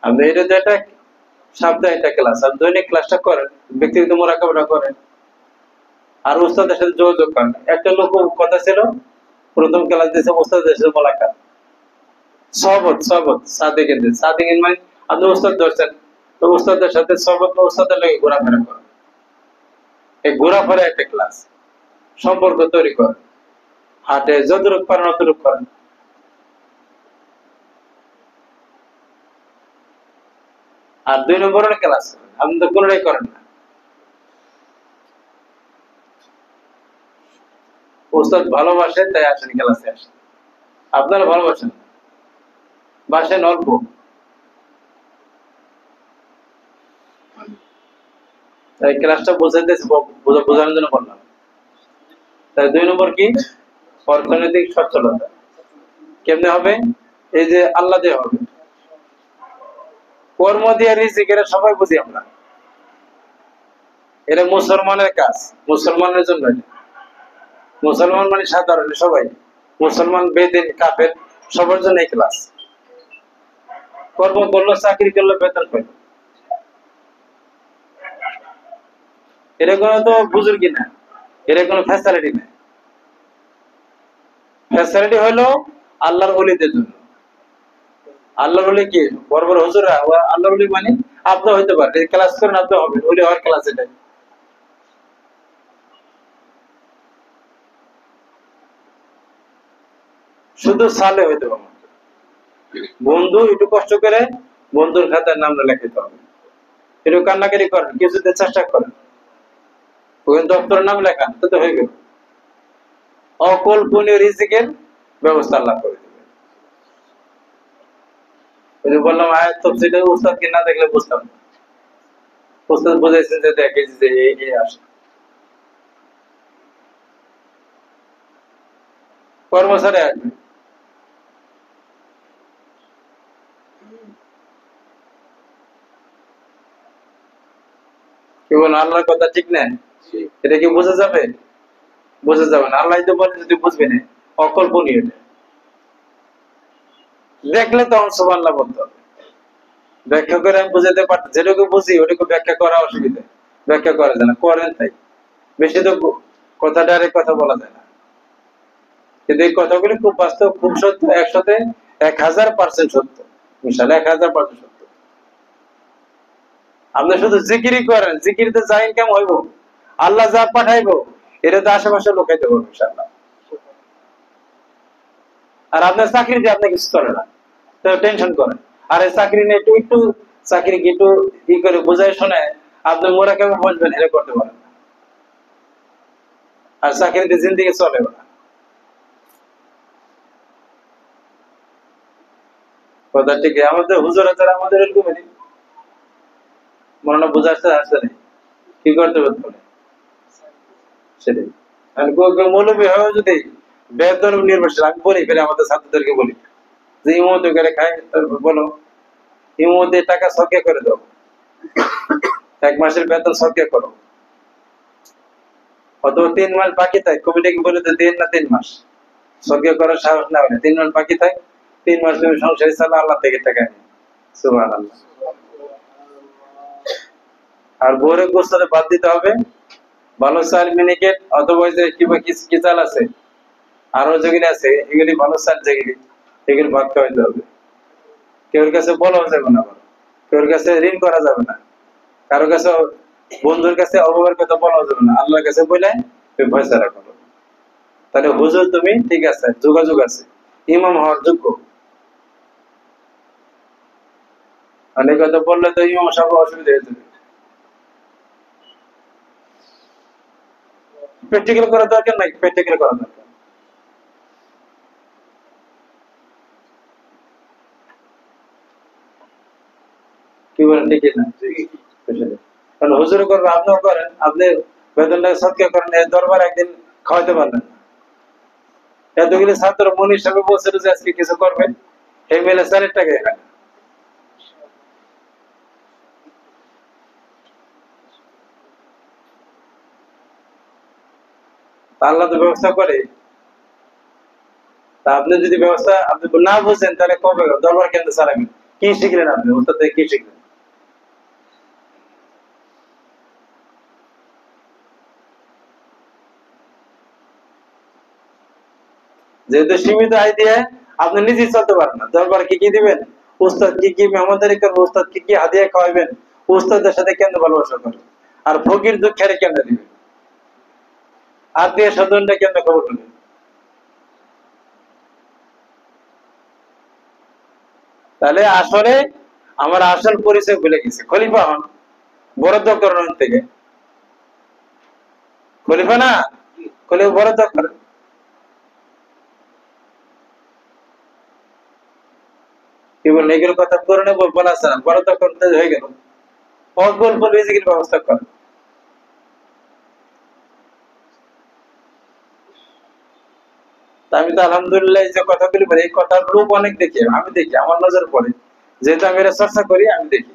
আপনি। এটা তো একটা সপ্তাহে একটা ক্লাস, আর দৈনিক ক্লাসটা করেন, ব্যক্তিগত মোরাকাবাটা করেন, আর উস্তাদের সাথে যোগাযোগ করেন। একটা লোক কথা ছিল, প্রথম ক্লাস দিয়েছে উস্তাদের সাথে মোলাকাত, সহবত সাদিকিন মানে আপনি উস্তাদ ধরছেন, তো উস্তাদের সাথে সহবত বা উস্তাদের লাগে ঘোরাফেরা করেন। এই ঘোরাফেরা একটা ক্লাস, সম্পর্ক তৈরি করেন, হাটে যতটুক পারেন অতটুক করেন। আর 2 নম্বরের ক্লাস করেন, আপনি তো কোনোটাই করেন না। উস্তাদ ভালোবাসেন তাই আসেন ক্লাসে, আসেন। আপনারা ভালোবাসেন, বাসেন অল্প। তাই ক্লাসটা বোঝানোর জন্য বললাম। তাই 2 নম্বর কি? অর্থনৈতিক সচ্ছলতা। কেমনে হবে? এই যে আল্লাহ দিয়ে হবে, কর্ম দিয়ে রিজিক, এরা সবাই বুঝি আমরা। এটা মুসলমানের কাজ, মুসলমানের জন্য। মুসলমান মানে সাধারণ সবাই, মুসলমান বেদিন কাফের সবার জন্য এই ক্লাস। কর্ম করলো, চাকরি করলো, বেতন পেল, এটা কোনো তো বুজুর্গি না, এটা কোনো ফ্যাসিলিটি না। ফ্যাসিলিটি হলো আল্লাহর ওলিদের জন্য। আল্লাহর ওলি কি? বড় বড় হুজুররা আল্লাহর ওলি মানে আপনি হইতে পারেন, এই ক্লাস করেন আপনি হবেন ওলি হওয়ার ক্লাস। এটাই শুধু সালে হইতে হবে। বন্ধু একটু কষ্ট করে বন্ধুর খাতার নামটা লেখাতে হবে, একটু কান্নাকারি করেন, কিছুতে চেষ্টা করেন, ওই দপ্তরের নাম লেখান, তো হয়ে গেল। অকল্পনীয় রিজিকের ব্যবস্থা আল্লাহ করে দেবে। ওই যে বললাম আয়াত তফসিরে উস্তাদকে না দেখলে বুঝতাম না। উস্তাদ বুঝাইছেন যে দেখে যে এই আসে কর্মচারী আসবে। কি বল, আল্লাহর কথা ঠিক না? এটা কি বোঝা যাবে? বোঝা যাবে না। আল্লাহ তো বলে যদি বুঝবে না, অকল্পনীয়। দেখলে তখন সুবহানাল্লাহ বলতে হবে। ব্যাখ্যা করে আমি বুঝাতে পারছি, যেটুকু বুঝি ওটুকু ব্যাখ্যা করা অসুবিধা, ব্যাখ্যা করা যায় না, করেন তাই। বেশি তো কথা ডাইরেক্ট কথা বলা যায় না, কিন্তু এই কথাগুলি খুব বাস্তব, খুব সত্য, 100-তে 1000% সত্য, ইনশাআল্লাহ 1000% সত্য। আপনি শুধু জিকিরই করেন, জিকিরিতে যা ইনকাম হইব, আল্লাহ যা পাঠাইবো, এটা তো আশেপাশে লোকাইতে পারবো ইনশাআল্লাহ। আর আপনার চাকরি দিয়ে আপনার কিছু চলে না, তো টেনশন করেন। আর এই চাকরি নিয়ে একটু চাকরি কি একটু ই করে বোঝায় শোনে আপনি মোরাকাবে বসবেন, এটা করতে পারেন না। আর চাকরিতে জিন্দিগি চলে না। কথা ঠিক। আমাদের হুজুরা যারা আমাদের এরকমই, মনে বোঝা আসতে নেই, কি করতে পারে সেটাই। মৌলবী হয়েও যদি বেতন নির্ভরশীল, আমি বলি ফেলে আমাদের ছাত্রদেরকে বলি যে ইমত করে খায়, বলো ইমতে টাকা সকিয়া করে দাও, 1 মাসের বেতন সকিয়া করো, অথবা 3 মাস বাকি থাকে, কমিটিকে বলে তো দিন না 3 মাস সকিয়া করার সাহস না হলে 3 মাস বাকি থাকে, 3 মাস তুমি সংসারে চালা, আল্লাহ থেকে টাকা নেই। সুবহানাল্লাহ। আর ভোরে গোসলে বাদ দিতে হবে, ভালো চাল মিনিকেট অথবা যে কি চাল আছে আরো যেগুলি আছে, এগুলি ভালো চাল যেগুলি, এগুলি ভাত খাওয়াইতে হবে। কেউর কাছে বলাও যাবে না, কেউর কাছে ঋণ করা যাবে না, কারো কাছে বন্ধুর কাছে অভাবের কথা বলাও যাবে না, আল্লাহর কাছে বলে তুমি ফয়সালা করো। তাহলে হুজুর তুমি ঠিক আছে, যোগাযোগ আছে, ইমাম হওয়ার যোগ্য। অনেক কথা বললে তো ইমাম সাহেব অসুবিধা হয়ে যাবে। প্র্যাকটিক্যাল করা দরকার নাই, প্র্যাকটিক্যাল করা দরকার। কি বলেন ঠিক না? কারণ হুজুর করবে, আপনিও করেন, আপনি বেতনটা সৎকার করেন, এই দরবার একদিন খাওয়াইতে পারবেন না। এতগুলি ছাত্র মনি হিসাবে বলছিল যে আজকে কিছু করবেন, এই মেলে 4 টাকা এখানে। আল্লাহ তো ব্যবস্থা করে। তা আপনি যদি ব্যবস্থা আপনি না বুঝেন তাহলে কবে দরবার কেন্দ্র চালাবেন? কি শিখলেন আপনি ওস্তাদ থেকে, কি শিখলেন? যেহেতু সীমিত আয় দিয়ে আপনি নিজেই চলতে পারেন না, দরবার কি কি দিবেন, উস্তাদ কি কি মেহমানদারি করবে, উস্তাদ কি কি হাদিয়া খাওয়াবেন, উস্তাদের সাথে কেন ভালোবাসা করবে, আর ফকির দুঃখের কেন দিবেন, আত্মীয় স্বজনটা কেন খবর নেবেন? তাহলে আসলে আমার আসল পরিচয় ভুলে গেছে। খলিফা হন, বরাদ্দ করেন থেকে, খলিফা না, খলিফা বরাদ্দ করেন। কি বলেন, এগুলো কথা পুরনো বলা আছে না, বরাদ্দ করতে হয়ে গেল, অল্প অল্প রিজিকের ব্যবস্থা করেন। আমি তো আলহামদুলিল্লাহ এই যে কথাগুলি বলি, এই কথার লোক অনেক দেখি, আমি দেখি, আমার নজর পড়ে, যেহেতু আমি এটা চর্চা করি, আমি দেখি।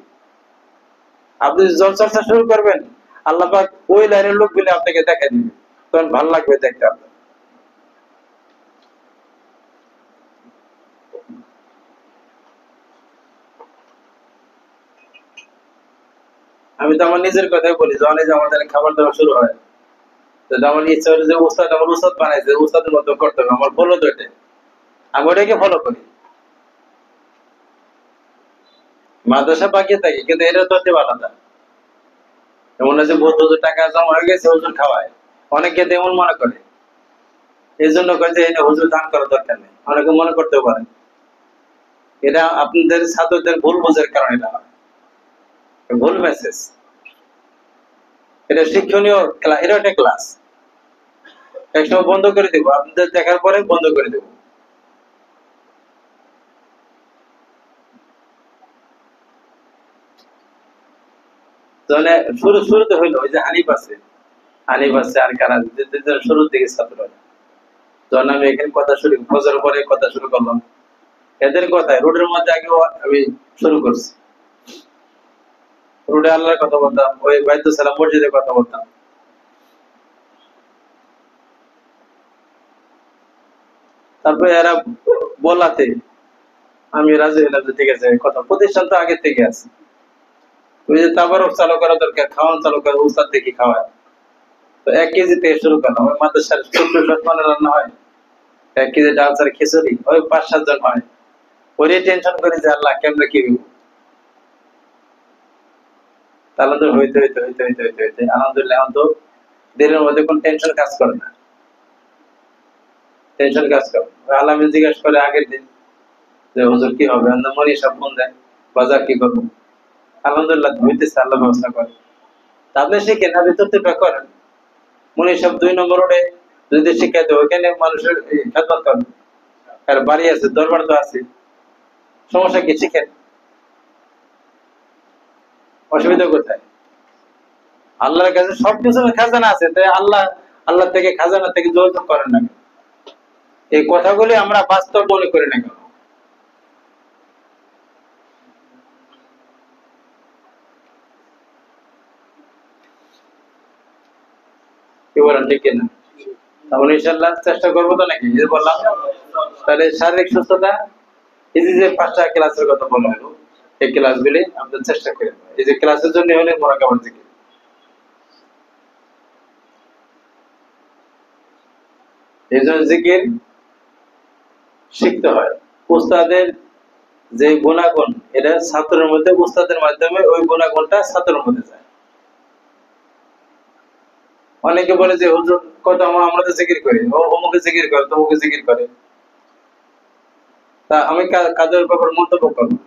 আপনি যখন চর্চা শুরু করবেন, আল্লাহ পাক ওই লাইনের লোকগুলি আপনাকে দেখা দিবে, তখন ভালো লাগবে দেখতে আপনার। আমি তো আমার নিজের কথাই বলি, যখন এই যে আমাদের খাবার দাবার শুরু হয়, তো আমার ইচ্ছা হলো যে উস্তাদ আমার উস্তাদ বানাইছে, উস্তাদের মতো করতে হবে, আমার ফলো তো এটা, আমি ওটাকে ফলো করি। মাদ্রাসা বাকি থাকি, কিন্তু এটা তো আলাদা। এমন না যে বহুত হুজুর টাকা জমা হয়ে গেছে, হুজুর খাওয়ায়, অনেকে তো এমন মনে করে। এই জন্য কয় যে এটা হুজুর দান করার দরকার নেই, অনেকে মনে করতেও পারে। এটা আপনাদের ছাত্রদের ভুল বোঝার কারণে এটা হয়, ভুল মেসেজ। এটা শিক্ষণীয় ক্লাস, এটা একটা ক্লাস, একসময় বন্ধ করে দেবো, আপনাদের দেখার পরে বন্ধ করে দেবো। তাহলে শুরুতে হইলো ওই যে হানিফ আছে, হানিফ আছে আর কারা, শুরুর দিকে ছাত্র, যখন আমি এখানে কথা শুরু, ফজর পরে কথা শুরু করলাম, এদের কথায় রোডের মধ্যে আগে আমি শুরু করছি, রোডে আল্লাহর কথা বলতাম, ওই বাইতুল সালাম মসজিদের কথা বলতাম। তারপরে এরা বলাতে আমি রাজি হলাম যে ঠিক আছে, কথা প্রতিষ্ঠান তো আগে থেকে আছে, ওই যে তাবারক চালু করা দরকার, খাওয়ান চালু করা, উস্তাদ দেখি খাওয়ায়। তো 1 কেজি থেকে শুরু করলাম, ওই মাদ্রাসার ছোট্ট মানে রান্না হয়, 1 কেজি ডাল চাল খিচুড়ি, ওই 5-7 জন হয়, ওই টেনশন করি যে আল্লাহ কেমনে কি হইব। তাহলে তো হইতে হইতে হইতে হইতে হইতে হইতে আলহামদুলিল্লাহ এখন তো দিনের মধ্যে কোন টেনশন কাজ করে না, টেনশন কাজ করে আল্লাহ জিজ্ঞাসা করে আগের দিন যে হুজুর কি হবে, মনি সব ফোন দেয়, বাজার কি করবো, আলহামদুলিল্লাহ হইতেছে, আল্লাহ ব্যবস্থা করে। তা আপনি শিখেন, আপনি তথ্যটা করেন, মনে সব 2 নম্বর রোডে যদি শিক্ষাইতে ওইখানে মানুষের খেদমত করেন, আর বাড়ি আছে, দরবার তো আছে, সমস্যা কি, শিখেন, অসুবিধা কোথায়? আল্লাহর কাছে সবকিছু খাজানা আছে, তাই আল্লাহ, আল্লাহ থেকে খাজানা থেকে যোগাযোগ করেন না। এই কথাগুলি আমরা বাস্তব মনে করি না কেন? কি বলেন ঠিক কিনা? তাহলে ইনশাআল্লাহ চেষ্টা করবো তো নাকি, যে বললাম। তাহলে শারীরিক সুস্থতা, এই যে 5টা ক্লাসের কথা বলা হলো, এই ক্লাসগুলি আমরা চেষ্টা করি, এই যে ক্লাসের জন্য হলে মোরাকাবা জিকির, এই জন্য জিকির শিখতে হয়। উস্তাদের যে গুণাগুণ, এটা ছাত্রের মধ্যে, উস্তাদের মাধ্যমে ওই গুণাগুণটা ছাত্রের মধ্যে যায়। অনেকে বলে যে হুজুর কত আমরা তো জিকির করি, ও অমুকে জিকির করে, তমুকে জিকির করে, তা আমি কাজের ব্যাপারে মন্তব্য করবো,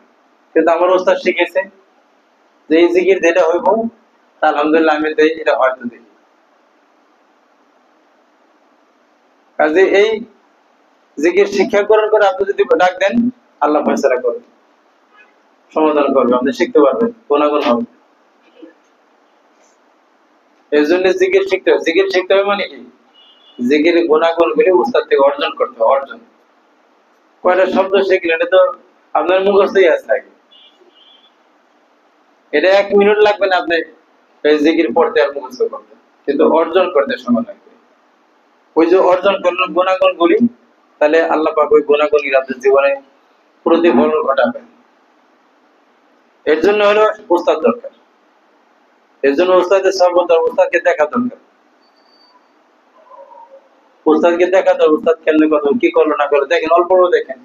কিন্তু আমার ওস্তাদ শিখেছে যে এই জিকির যেটা হইব তা আলহামদুলিল্লাহ আমি দেই, এটা হয়তো দিই। কাজে এই জিকির শিক্ষা গ্রহণ করে আপনি যদি ডাক দেন, আল্লাহ ফয়সালা করবে, সমাধান করবে, আপনি শিখতে পারবেন, গুণাগুণ হবে। এই জন্য জিকির শিখতে হবে। জিকির শিখতে হবে মানে কি, জিকির গুণাগুণ গুলি উস্তাদ থেকে অর্জন করতে হবে। অর্জন কয়টা শব্দ শিখলে এটা তো আপনার মুখস্থই আছে আগে, এটা 1 মিনিট লাগবে না আপনি এই জিকির পড়তে আর মুখস্থ করতে, কিন্তু অর্জন করতে সময় লাগবে। ওই যে অর্জন করলেন গুণাগুণ গুলি, তাহলে আল্লাহ পাক ওই গুণাগুণ আপনার জীবনে প্রতিফলন ঘটাবে। এর জন্য হলো উস্তাদ দরকার, এর জন্য উস্তাদের সর্বদা উস্তাদকে দেখা দরকার, উস্তাদকে দেখা দরকার। উস্তাদ কেমনে কথা কি করলো না করলো দেখেন, অল্প দেখেন।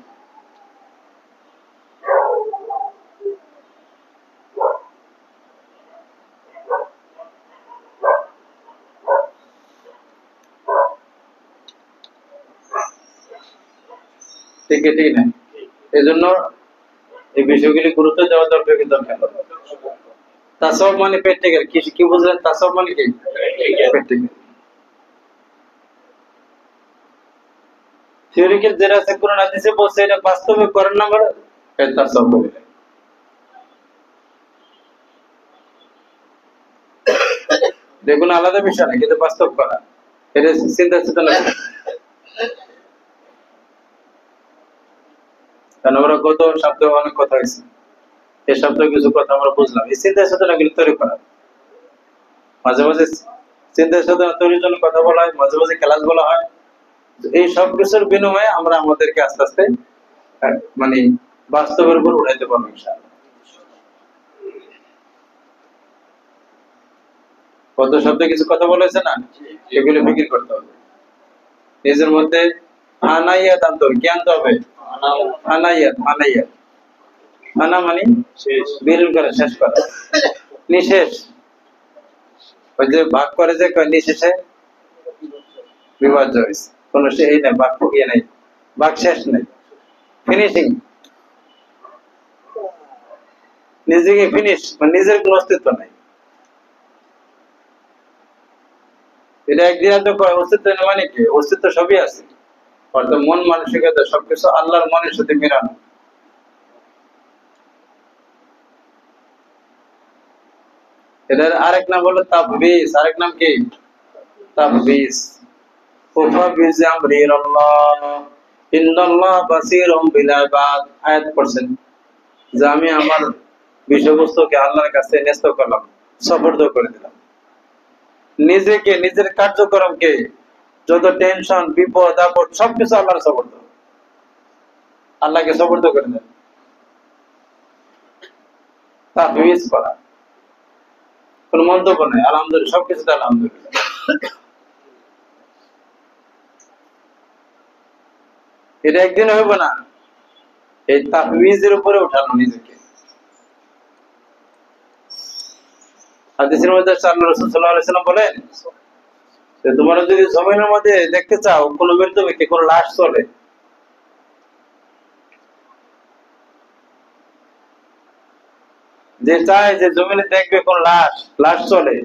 ঠিক ঠিক না, এই জন্য এই বিষয়গুলি গুরুত্ব দেওয়া দরকার। কিন্তু তাসাউফ মানে প্র্যাকটিক্যাল, কি কি বুঝলেন? তাসাউফ মানে কি? প্র্যাকটিক্যাল। থিওরিক্যাল যেটা আছে কোরআন হাদিসে বলছে, এটা বাস্তবে করেন না বলে এটা তাসাউফ বলে। দেখুন আলাদা বিষয় না, কিন্তু বাস্তব করা এটা চিন্তা চেতনা। কারণ আমরা গত সপ্তাহে অনেক কথা হয়েছে, এই সপ্তাহে কিছু কথা আমরা বুঝলাম। এই চিন্তা চেতনা গুলি তৈরি করা, মাঝে মাঝে চিন্তা চেতনা তৈরির জন্য কথা বলা হয়, মাঝে মাঝে ক্লাস বলা হয়। এই সব কিছুর বিনিময়ে আমরা আমাদেরকে আস্তে আস্তে মানে বাস্তবের উপর উঠাইতে পারবো ইনশাআল্লাহ। গত সপ্তাহে কিছু কথা বলেছে না, এগুলো ফিকির করতে হবে নিজের মধ্যে। আনাইয়াত আনতে হবে, কি আনতে হবে? আনাইয়াত। আনাইয়াত আনা মানে বিলীন করা, শেষ করা। নিশেষ, ওই যে ভাগ করে যে নিশেষে বিভাজ্য হয়েছে, কোন এই নাই, ভাগ ইয়ে নাই, ভাগ শেষ নেই, ফিনিশিং। নিজেকে ফিনিশ মানে নিজের কোন অস্তিত্ব নাই। এটা একদিন অস্তিত্ব মানে কি, অস্তিত্ব সবই আছে, অর্থাৎ মন মানসিকতা সবকিছু আল্লাহর মনের সাথে মিলানো। এটার আরেক নাম হলো তাফবিজ। আরেক নাম কি? তাফবিজ। উফাবিজ আমরিল্লাহ ইন্নাল্লাহ বাসীরুম বিল ইবাদ। আয়াত পড়ছেন যে আমি আমার বিষয়বস্তুকে আল্লাহর কাছে ন্যস্ত করলাম, সুপর্দ করে দিলাম। নিজেকে, নিজের কার্যক্রমকে, যত টেনশন বিপদ আপদ সবকিছু আল্লাহর সুপর্দ, আল্লাহকে সুপর্দ করে দেন। তাফবিজ করা, কোন মন্তব্য নেই, আলহামদুলিল্লাহ, সবকিছুতে আলহামদুলিল্লাহ। এটা একদিন হইব না, এই তাফবিজের উপরে উঠানো নিজেকে। হাদিসের মধ্যে আল্লাহ রাসূল সাল্লাল্লাহু আলাইহি ওয়াসাল্লাম বলেন যে তোমরা যদি জমিনের মধ্যে দেখতে চাও কোন মৃত ব্যক্তি, কোন লাশ চলে, যে চায় যে জমিনে দেখবে কোন লাশ, লাশ চলে,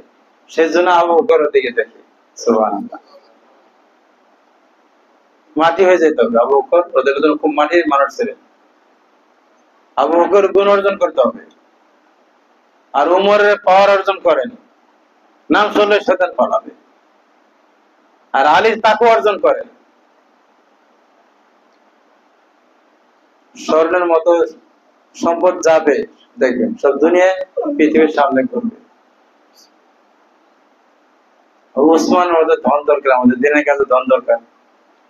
সেজন্য আবু বকরের দিকে দেখে। সুবহানাল্লাহ। মাটি হয়ে যেতে হবে আবু বকর, ওদের জন্য খুব মাটির মানুষ ছিলেন। আবু বকর গুণ অর্জন করতে হবে, আর উমরের পাওয়ার অর্জন করেন, নাম শুনলে শয়তান পালাবে। আর আলীর তাকওয়া অর্জন করেন, স্বর্ণের মতো সম্পদ যাবে, দেখবেন সব দুনিয়া পৃথিবীর সামনে করবে। উসমান মতো ধন দরকার, আমাদের দিনের কাছে ধন দরকার,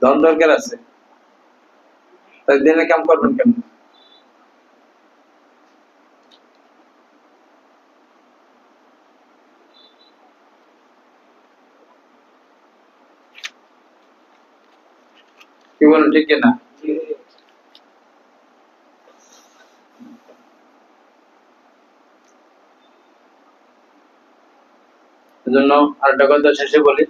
ধন দরকার আছে, তাই দিনের কাম করবেন কেমন? কি বলেন, ঠিক কিনা? এজন্য আরেকটা কথা শেষে বলি,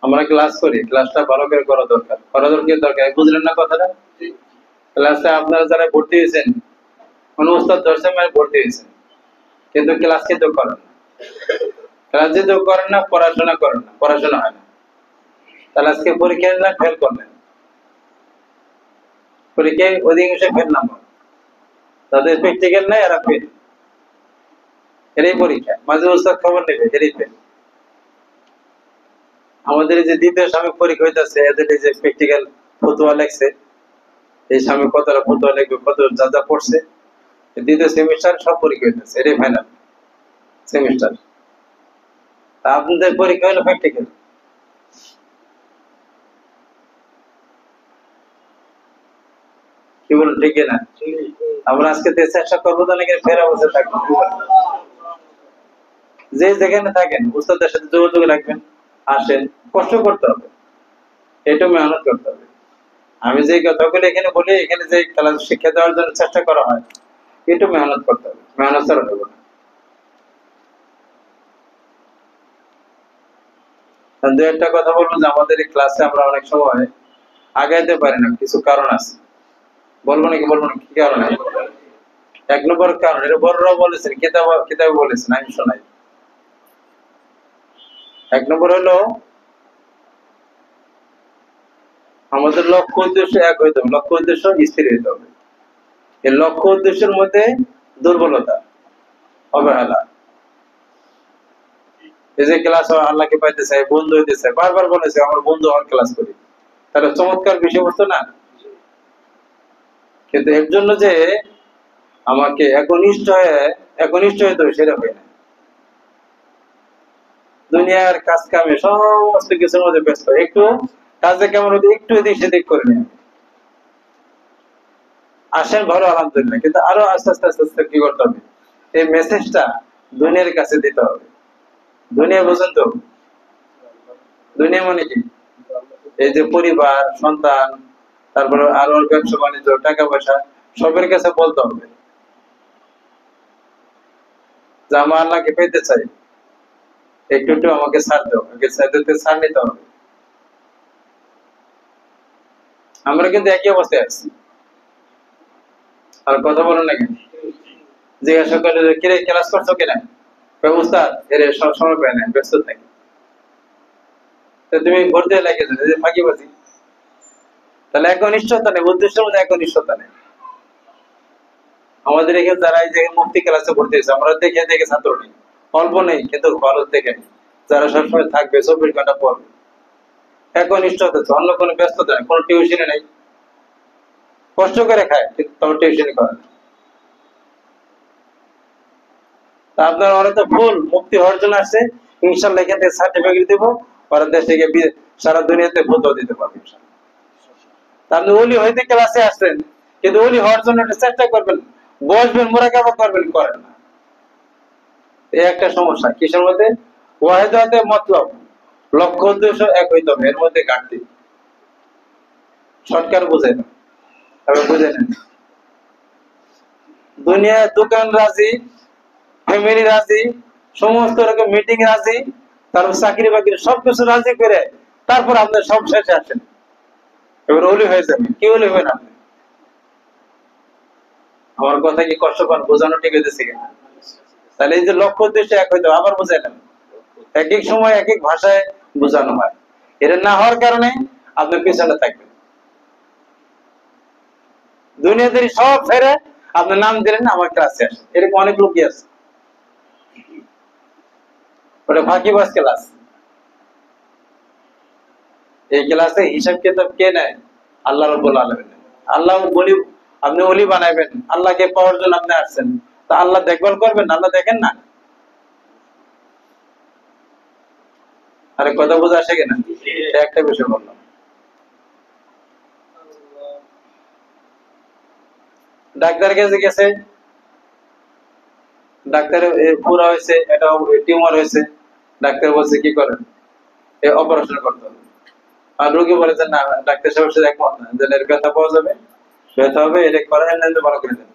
আমরা ক্লাস করি, ক্লাসটা ভালো করে করা দরকার, করা দরকার। বুঝলেন না কথাটা? ক্লাসে আপনারা যারা ভর্তি হয়েছেন কোনো উস্তাদ দর্শন মানে ভর্তি হয়েছেন, কিন্তু ক্লাস কিন্তু করেন না। ক্লাস যেহেতু করেন না, পড়াশোনা করেন না, পড়াশোনা হয় না, তাহলে আজকে পরীক্ষা দিলেন, ফেল করলেন। পরীক্ষায় অধিকাংশ ফেল নাম্বার, তাদের প্র্যাকটিক্যাল নাই, এরা ফেল। এরই পরীক্ষা, মাঝে উস্তাদ খবর নেবে, এরই ফেল। আমাদের এই যে দ্বিতীয় সাময়িক পরীক্ষা হইতেছে, এদের এই যে প্র্যাকটিক্যাল ফতুয়া লেখছে, এই সাময়িক কতটা ফতুয়া লিখবে, কত যা যা পড়ছে, দ্বিতীয় সেমিস্টার সব পরীক্ষা হইতেছে, এটাই ফাইনাল সেমিস্টার। আপনাদের পরীক্ষা হলো প্র্যাকটিক্যাল। কি বলুন, ঠিক না? আমরা আজকে চেষ্টা করবো তাহলে ফের অবস্থা থাকবো। যে যেখানে থাকেন উস্তাদের সাথে যোগাযোগ রাখবেন, আসেন, কষ্ট করতে হবে, একটু মেহনত করতে হবে। আমি যে কথাগুলো এখানে বলি, এখানে যে খেলা শিক্ষা দেওয়ার জন্য চেষ্টা করা হয়, একটু মেহনত করতে হবে, মেহনত ছাড়া হবে না। দু একটা কথা বলবো যে আমাদের এই ক্লাসে আমরা অনেক সময় আগাইতে পারি না, কিছু কারণ আছে। বলবো নাকি বলবো না, কি কারণ? এক নম্বর কারণ, এটা বড়রাও বলেছেন, কিতাবে বলেছেন, আমি শোনাই। এক নম্বর হলো আমাদের লক্ষ্য উদ্দেশ্য এক হইতে হবে, লক্ষ্য উদ্দেশ্য স্থির হইতে হবে। এই লক্ষ্য উদ্দেশ্যের মধ্যে দুর্বলতা, অবহেলা, এই যে ক্লাস আল্লাহকে পাইতে চাই, বন্ধু হইতে চাই, বারবার বলেছে আমার বন্ধু হওয়ার ক্লাস করি, তাহলে চমৎকার বিষয়বস্তু না? কিন্তু এর জন্য যে আমাকে একনিষ্ঠ হইতে হবে, সেটা হয় না। দুনিয়ার কাজ কামে সমস্ত কিছুর মধ্যে ব্যস্ত, একটু কাজে কেমন হতে একটু এদিক সেদিক করে নিয়ে আসেন, ভালো আলহামদুলিল্লাহ, কিন্তু আরো আস্তে আস্তে আস্তে আস্তে কি করতে হবে, এই মেসেজটা দুনিয়ার কাছে দিতে হবে। দুনিয়া বুঝেন তো? দুনিয়া মানে কি? এই যে পরিবার, সন্তান, তারপরে আরো ব্যবসা বাণিজ্য, টাকা পয়সা, সবের কাছে বলতে হবে যে আমি আল্লাহকে পেতে চাই, একটু একটু আমাকে ছাড় দাও, ছাড় নিতে হবে। আমরা কিন্তু একই অবস্থায় আছি। আর কথা বলো না কেন? জিজ্ঞাসা করলে যে কিরে ক্লাস করছো কিনা, উস্তাদ এর সব সময় পায় না, ব্যস্ত থাকে। তুমি ভর্তি লাগিয়েছো যে ফাঁকিবাজি, তাহলে একনিষ্ঠতা নেই, উদ্দেশ্যের মধ্যে একনিষ্ঠতা নেই। আমাদের এখানে যারা এই যে মুক্তি ক্লাসে ভর্তি হয়েছে, আমরা দেখে দেখে ছাত্র নেই, অল্প নেই, কিন্তু ভালো দেখে নেই, যারা সবসময় থাকবে 24 ঘন্টা পড়বে, একনিষ্ঠতা, অন্য কোনো ব্যস্ততা নেই, কোনো টিউশনে নেই, কষ্ট করে খায় কিন্তু তবে টিউশনি করে না। আপনার ওরা তো ফুল মুক্তি হওয়ার জন্য আসছে, ইনশাল্লাহ এখান থেকে সার্টিফিকেট দেবো, ওরা দেশে গিয়ে সারা দুনিয়াতে ফতোয়া দিতে পারবে। আপনি ওলি হইতে ক্লাসে আসছেন, কিন্তু ওলি হওয়ার জন্য চেষ্টা করবেন, বসবেন, মুরাকাবা করবেন, করেন না। এই একটা সমস্যা, কিসের মধ্যে? ওয়াহিদাতে মতলব, লক্ষ্য উদ্দেশ্য এক হইতে হবে, এর মধ্যে ঘাটতি। শর্টকাট বুঝে না, তবে বুঝে নেন। দুনিয়া দোকান রাজি, ফ্যামিলি রাজি, সমস্ত রকম মিটিং রাজি, তারপর চাকরি বাকরি সবকিছু রাজি করে তারপর আপনার সব শেষে আসেন, এবার ওলি হয়ে যাবে। কি ওলি হবেন আপনি? আমার কথা কি কষ্ট পান? বোঝানো ঠিক হইতেছে কিনা? তাহলে এই যে লক্ষ্য উদ্দেশ্য এক হইতে আবার বুঝাইলাম, এক এক সময় এক এক ভাষায় বোঝানো হয়, এটা না হওয়ার কারণে আপনি পিছনে থাকবেন। দুনিয়াদারি সব ফেরে আপনার নাম দিলেন আমার ক্লাসে আসেন, এরকম অনেক লোকই আছে, ওটা ফাঁকিবাজ ক্লাস। এই ক্লাসে হিসাব কিতাব কে নেয়? আল্লাহ রাব্বুল আলামিন। আল্লাহ বলি আপনি ওলি বানাবেন, আল্লাহকে পাওয়ার জন্য আপনি আসছেন, তা আল্লাহ দেখভাল করবেন? আল্লাহ দেখেন না? আরে কথা বোঝা আসে কিনা? একটা বিষয় বললাম। ডাক্তার কাছে গেছে, ডাক্তার পুরা হয়েছে, এটা টিউমার হয়েছে, ডাক্তার বলছে কি করেন, অপারেশন করতে হবে। আর রোগী বলেছেন না, ডাক্তার সাহেবের সাথে একমত না, যে এর ব্যথা পাওয়া যাবে, ব্যথা হবে, এটা করেন, এমনি ভালো করে দেন,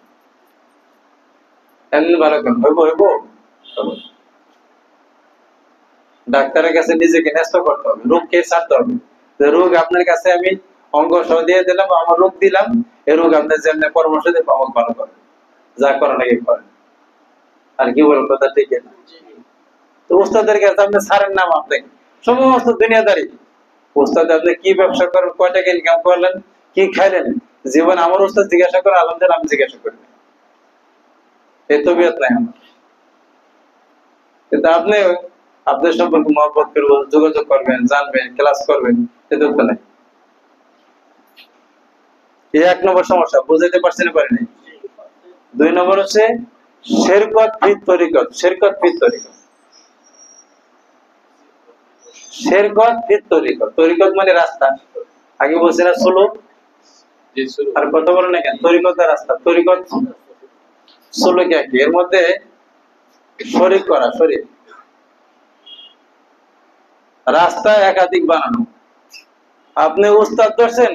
এমনি ভালো করেন, হইব হইব। ডাক্তারের কাছে নিজেকে ন্যস্ত করতে হবে, রোগকে ছাড়তে হবে। রোগ আপনার কাছে আমি অঙ্গ সহ দিয়ে দিলাম, আমার রোগ দিলাম, এরকম আপনি যেমনি পরামর্শ দিয়ে আমাকে ভালো করেন, যা করা লাগে করেন। আর কি বলেন, কথা ঠিক না? তো উস্তাদের কাছে আপনি ছাড়েন নাম, আপনি সমস্ত দুনিয়াদারি উস্তাদ, আপনি কি ব্যবসা করেন, কয় টাকা ইনকাম করলেন, কি খাইলেন, জীবন আমার উস্তাদ জিজ্ঞাসা করে, আলহামদুলিল্লাহ আমি জিজ্ঞাসা করি, এই তবিয়ত নাই আমার। কিন্তু আপনি আপনার সম্পর্কে মহব্বত করবেন, যোগাযোগ করবেন, জানবেন, ক্লাস করবেন, এতে তো নাই। এই 1 নম্বর সমস্যা, বুঝাইতে পারছেন পারেনি। 2 নম্বর হচ্ছে শিরকত ফিত তরিকত। শিরকত ফিত তরিকত, শিরকত ফিত তরিকত। তরিকত মানে রাস্তা, আগে বলছি না সুলুক, আর কথা বলেন না কেন, তরিকত আর রাস্তা। তরিকত সুলুক একই, এর মধ্যে শরীক করা, শরীক। রাস্তা একাধিক বানানো। আপনি উস্তাদ ধরছেন,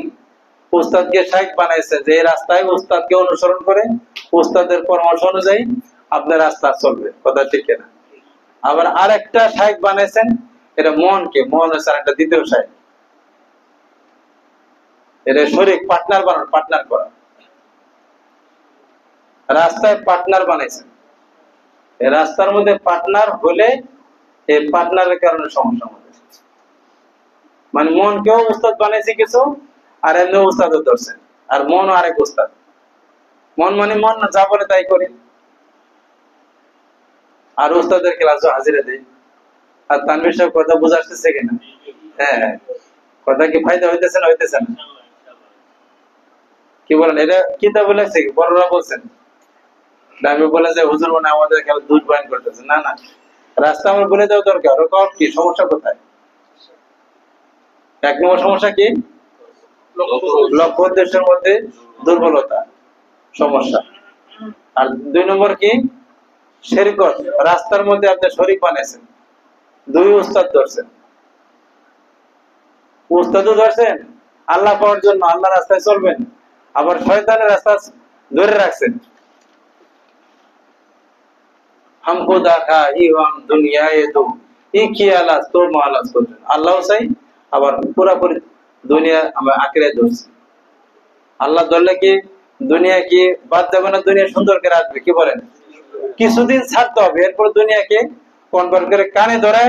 উস্তাদকে শাইখ বানাইছেন, যে এই রাস্তায় উস্তাদকে অনুসরণ করে উস্তাদের পরামর্শ অনুযায়ী আপনার রাস্তা চলবে, কথা ঠিক না? আবার আরেকটা শাইখ বানাইছেন, এটা মনকে, মন হচ্ছে একটা দ্বিতীয় শাইখ, এটা শরীক, পার্টনার বানানো, পার্টনার করা। রাস্তায় পার্টনার বানাইছেন, এই রাস্তার মধ্যে পার্টনার হলে এই পার্টনারের কারণে সমস্যা হবে। মানে মনকেও উস্তাদ বানাইছে কিছু, আর এমনি উস্তাদও ধরছেন, আর মনও আরেক উস্তাদ। মন মানে মন না, যা বলে তাই করে, আর উস্তাদের ক্লাসও হাজিরা দেয়। আর তানভীর সাহেব কথা বুঝে আসতেছে কিনা? হ্যাঁ হ্যাঁ, কথা কি ফায়দা হইতেছে না হইতেছে না? কি বলেন, এটা কিতাবে লেখছে কি বড়রা বলছেন? আমি বলে যে হুজুর মানে আমাদের খেলা দুধ বয়ান করতেছে, না না, রাস্তা আমার বলে দেওয়া দরকার। ওর কি সমস্যা কোথায়? 1 নম্বর সমস্যা কি? লক্ষ্য উদ্দেশ্যের মধ্যে দুর্বলতা, সমস্যা। আর 2 নম্বর কি? শিরকত, রাস্তার মধ্যে আপনি শরীক বানাইছেন, 2 উস্তাদ ধরছেন। উস্তাদও ধরছেন আল্লাহ পাওয়ার জন্য, আল্লাহ রাস্তায় চলবেন, আবার শয়তানের রাস্তা ধরে রাখছেন। हमको देखा ही हम दुनिया ये तो ये किया तो माला तो আল্লাহ চাই, আবার পুরোপুরি দুনিয়া আমরা আঁকড়ে ধরছি। আল্লাহ ধরলে কি দুনিয়া কি বাদ যাবে না, দুনিয়া সুন্দর করে আসবে, কি বলেন? কিছুদিন ছাড়তে হবে, এরপর দুনিয়াকে কনভার্ট করে কানে ধরে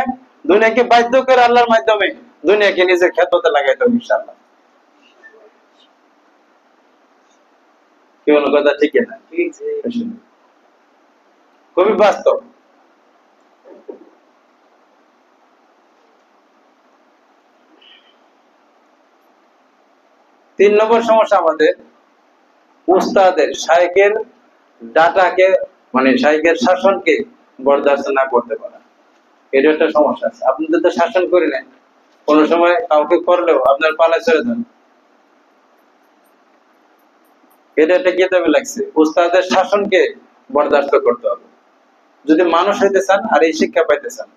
দুনিয়াকে বাধ্য করে আল্লাহর মাধ্যমে দুনিয়াকে নিজের খেদমতে লাগাইতে হবে ইনশাআল্লাহ। কি বলেন, কথা ঠিক না? খুবই বাস্তব। 3 নম্বর সমস্যা আমাদের উস্তাদের, শাইখের ডাটাকে, মানে শাইখের শাসনকে বরদাস্ত না করতে পারা। এটা একটা সমস্যা আছে। আপনি যদি শাসন করি না, কোন সময় কাউকে করলেও আপনার পালায় ছেড়ে দেন, এটা একটা কিতাবে লাগছে, উস্তাদের শাসনকে বরদাস্ত করতে হবে যদি মানুষ হইতে চান আর এই শিক্ষা পাইতে চান।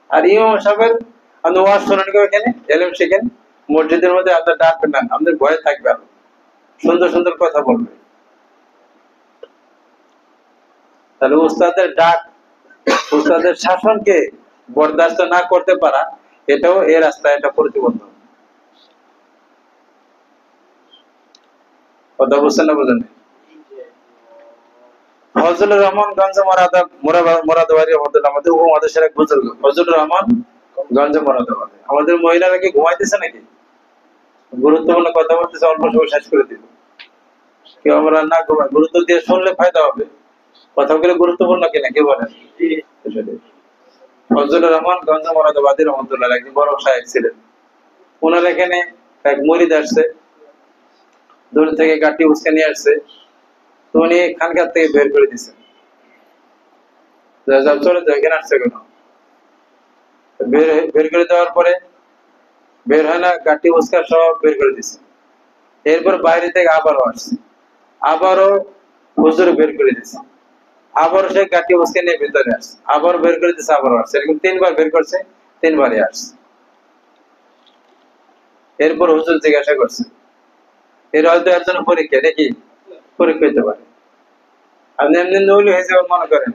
আর ইমাম সাহেবের আপনি ওয়াজ শোনেন কেউ, এখানে এলেম শিখেন, মসজিদের মধ্যে আপনার ডাকবেন না, আমাদের ভয় থাকবে, আরো সুন্দর সুন্দর কথা বলবে। তাহলে উস্তাদের ডাক, উস্তাদের শাসনকে বরদাস্ত না করতে পারা, এটাও এই রাস্তায় একটা প্রতিবন্ধক। কথা বুঝছেন না বুঝেন? ফজলুর রহমান গঞ্জ মোরাদাবাদী আমাদের উপমহাদেশের এক বুজুর্গ, ফজলুর রহমান গঞ্জ মোরাদাবাদী। আমাদের মহিলারা কি ঘুমাইতেছে নাকি? গুরুত্বপূর্ণ কথা বলতেছে, অল্প সময় শেষ করে দিব। কেউ আমরা না ঘুমাই, গুরুত্ব দিয়ে শুনলে ফায়দা হবে। কথাগুলো গুরুত্বপূর্ণ কিনা কে বলেন? ফজলুর রহমান গঞ্জ মোরাদাবাদী রহমতুল্লাহ একজন বড় সাহেব ছিলেন। ওনার এখানে এক মরিদ আসছে, দূর থেকে গাঠি উস্কে নিয়ে আসছে, তো উনি খানকার থেকে বের করে দিচ্ছেন, চলে যাও, এখানে আসছে কেন? বের করে দেওয়ার পরে বের হয় না, গাঠি উস্কার সব বের করে দিচ্ছে। এরপর বাইরে থেকে আবারও আসছে, আবারও হুজুর বের করে দিচ্ছে, আবারও সে গাঠি উস্কে নিয়ে ভিতরে আসছে, আবার বের করে দিচ্ছে, আবারও আসছে, এরকম 3 বার বের করছে, 3 বারই আসছে। এরপর হুজুর জিজ্ঞাসা করছে, এর হয়তো এর জন্য পরীক্ষা, দেখি পরীক্ষা হইতে পারে, আপনি এমনি নইলে হয়েছে মনে করেন।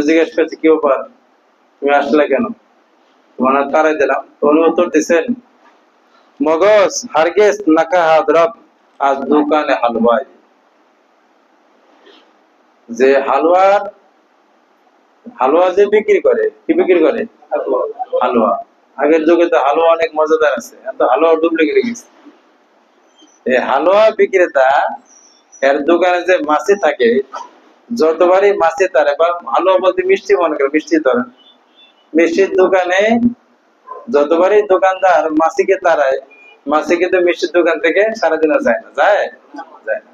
জিজ্ঞেস করছে, কি ব্যাপার, তুমি আসলে কেন? মানে তারাই দিলাম। উনি উত্তর দিচ্ছেন, মগজ হারগেজ নাকা হাদরব আজ দোকানে হালুয়াই। যে হালুয়া যে বিক্রি করে, কি বিক্রি করে? হালুয়া। আগের যুগে তো হালুয়া অনেক মজাদার আছে, এত হালুয়া ডুপ্লিকেট গেছে। এই হালুয়া বিক্রেতা এর দোকানে যে মাছি থাকে, যতবারই মাছি তারে, বা হালুয়া বলতে মিষ্টি মনে করে, মিষ্টি ধরেন, মিষ্টির দোকানে যতবারই দোকানদার মাছিকে তারায়, মাছি কিন্তু মিষ্টির দোকান থেকে সারাদিন যায় না, যায় যায় না।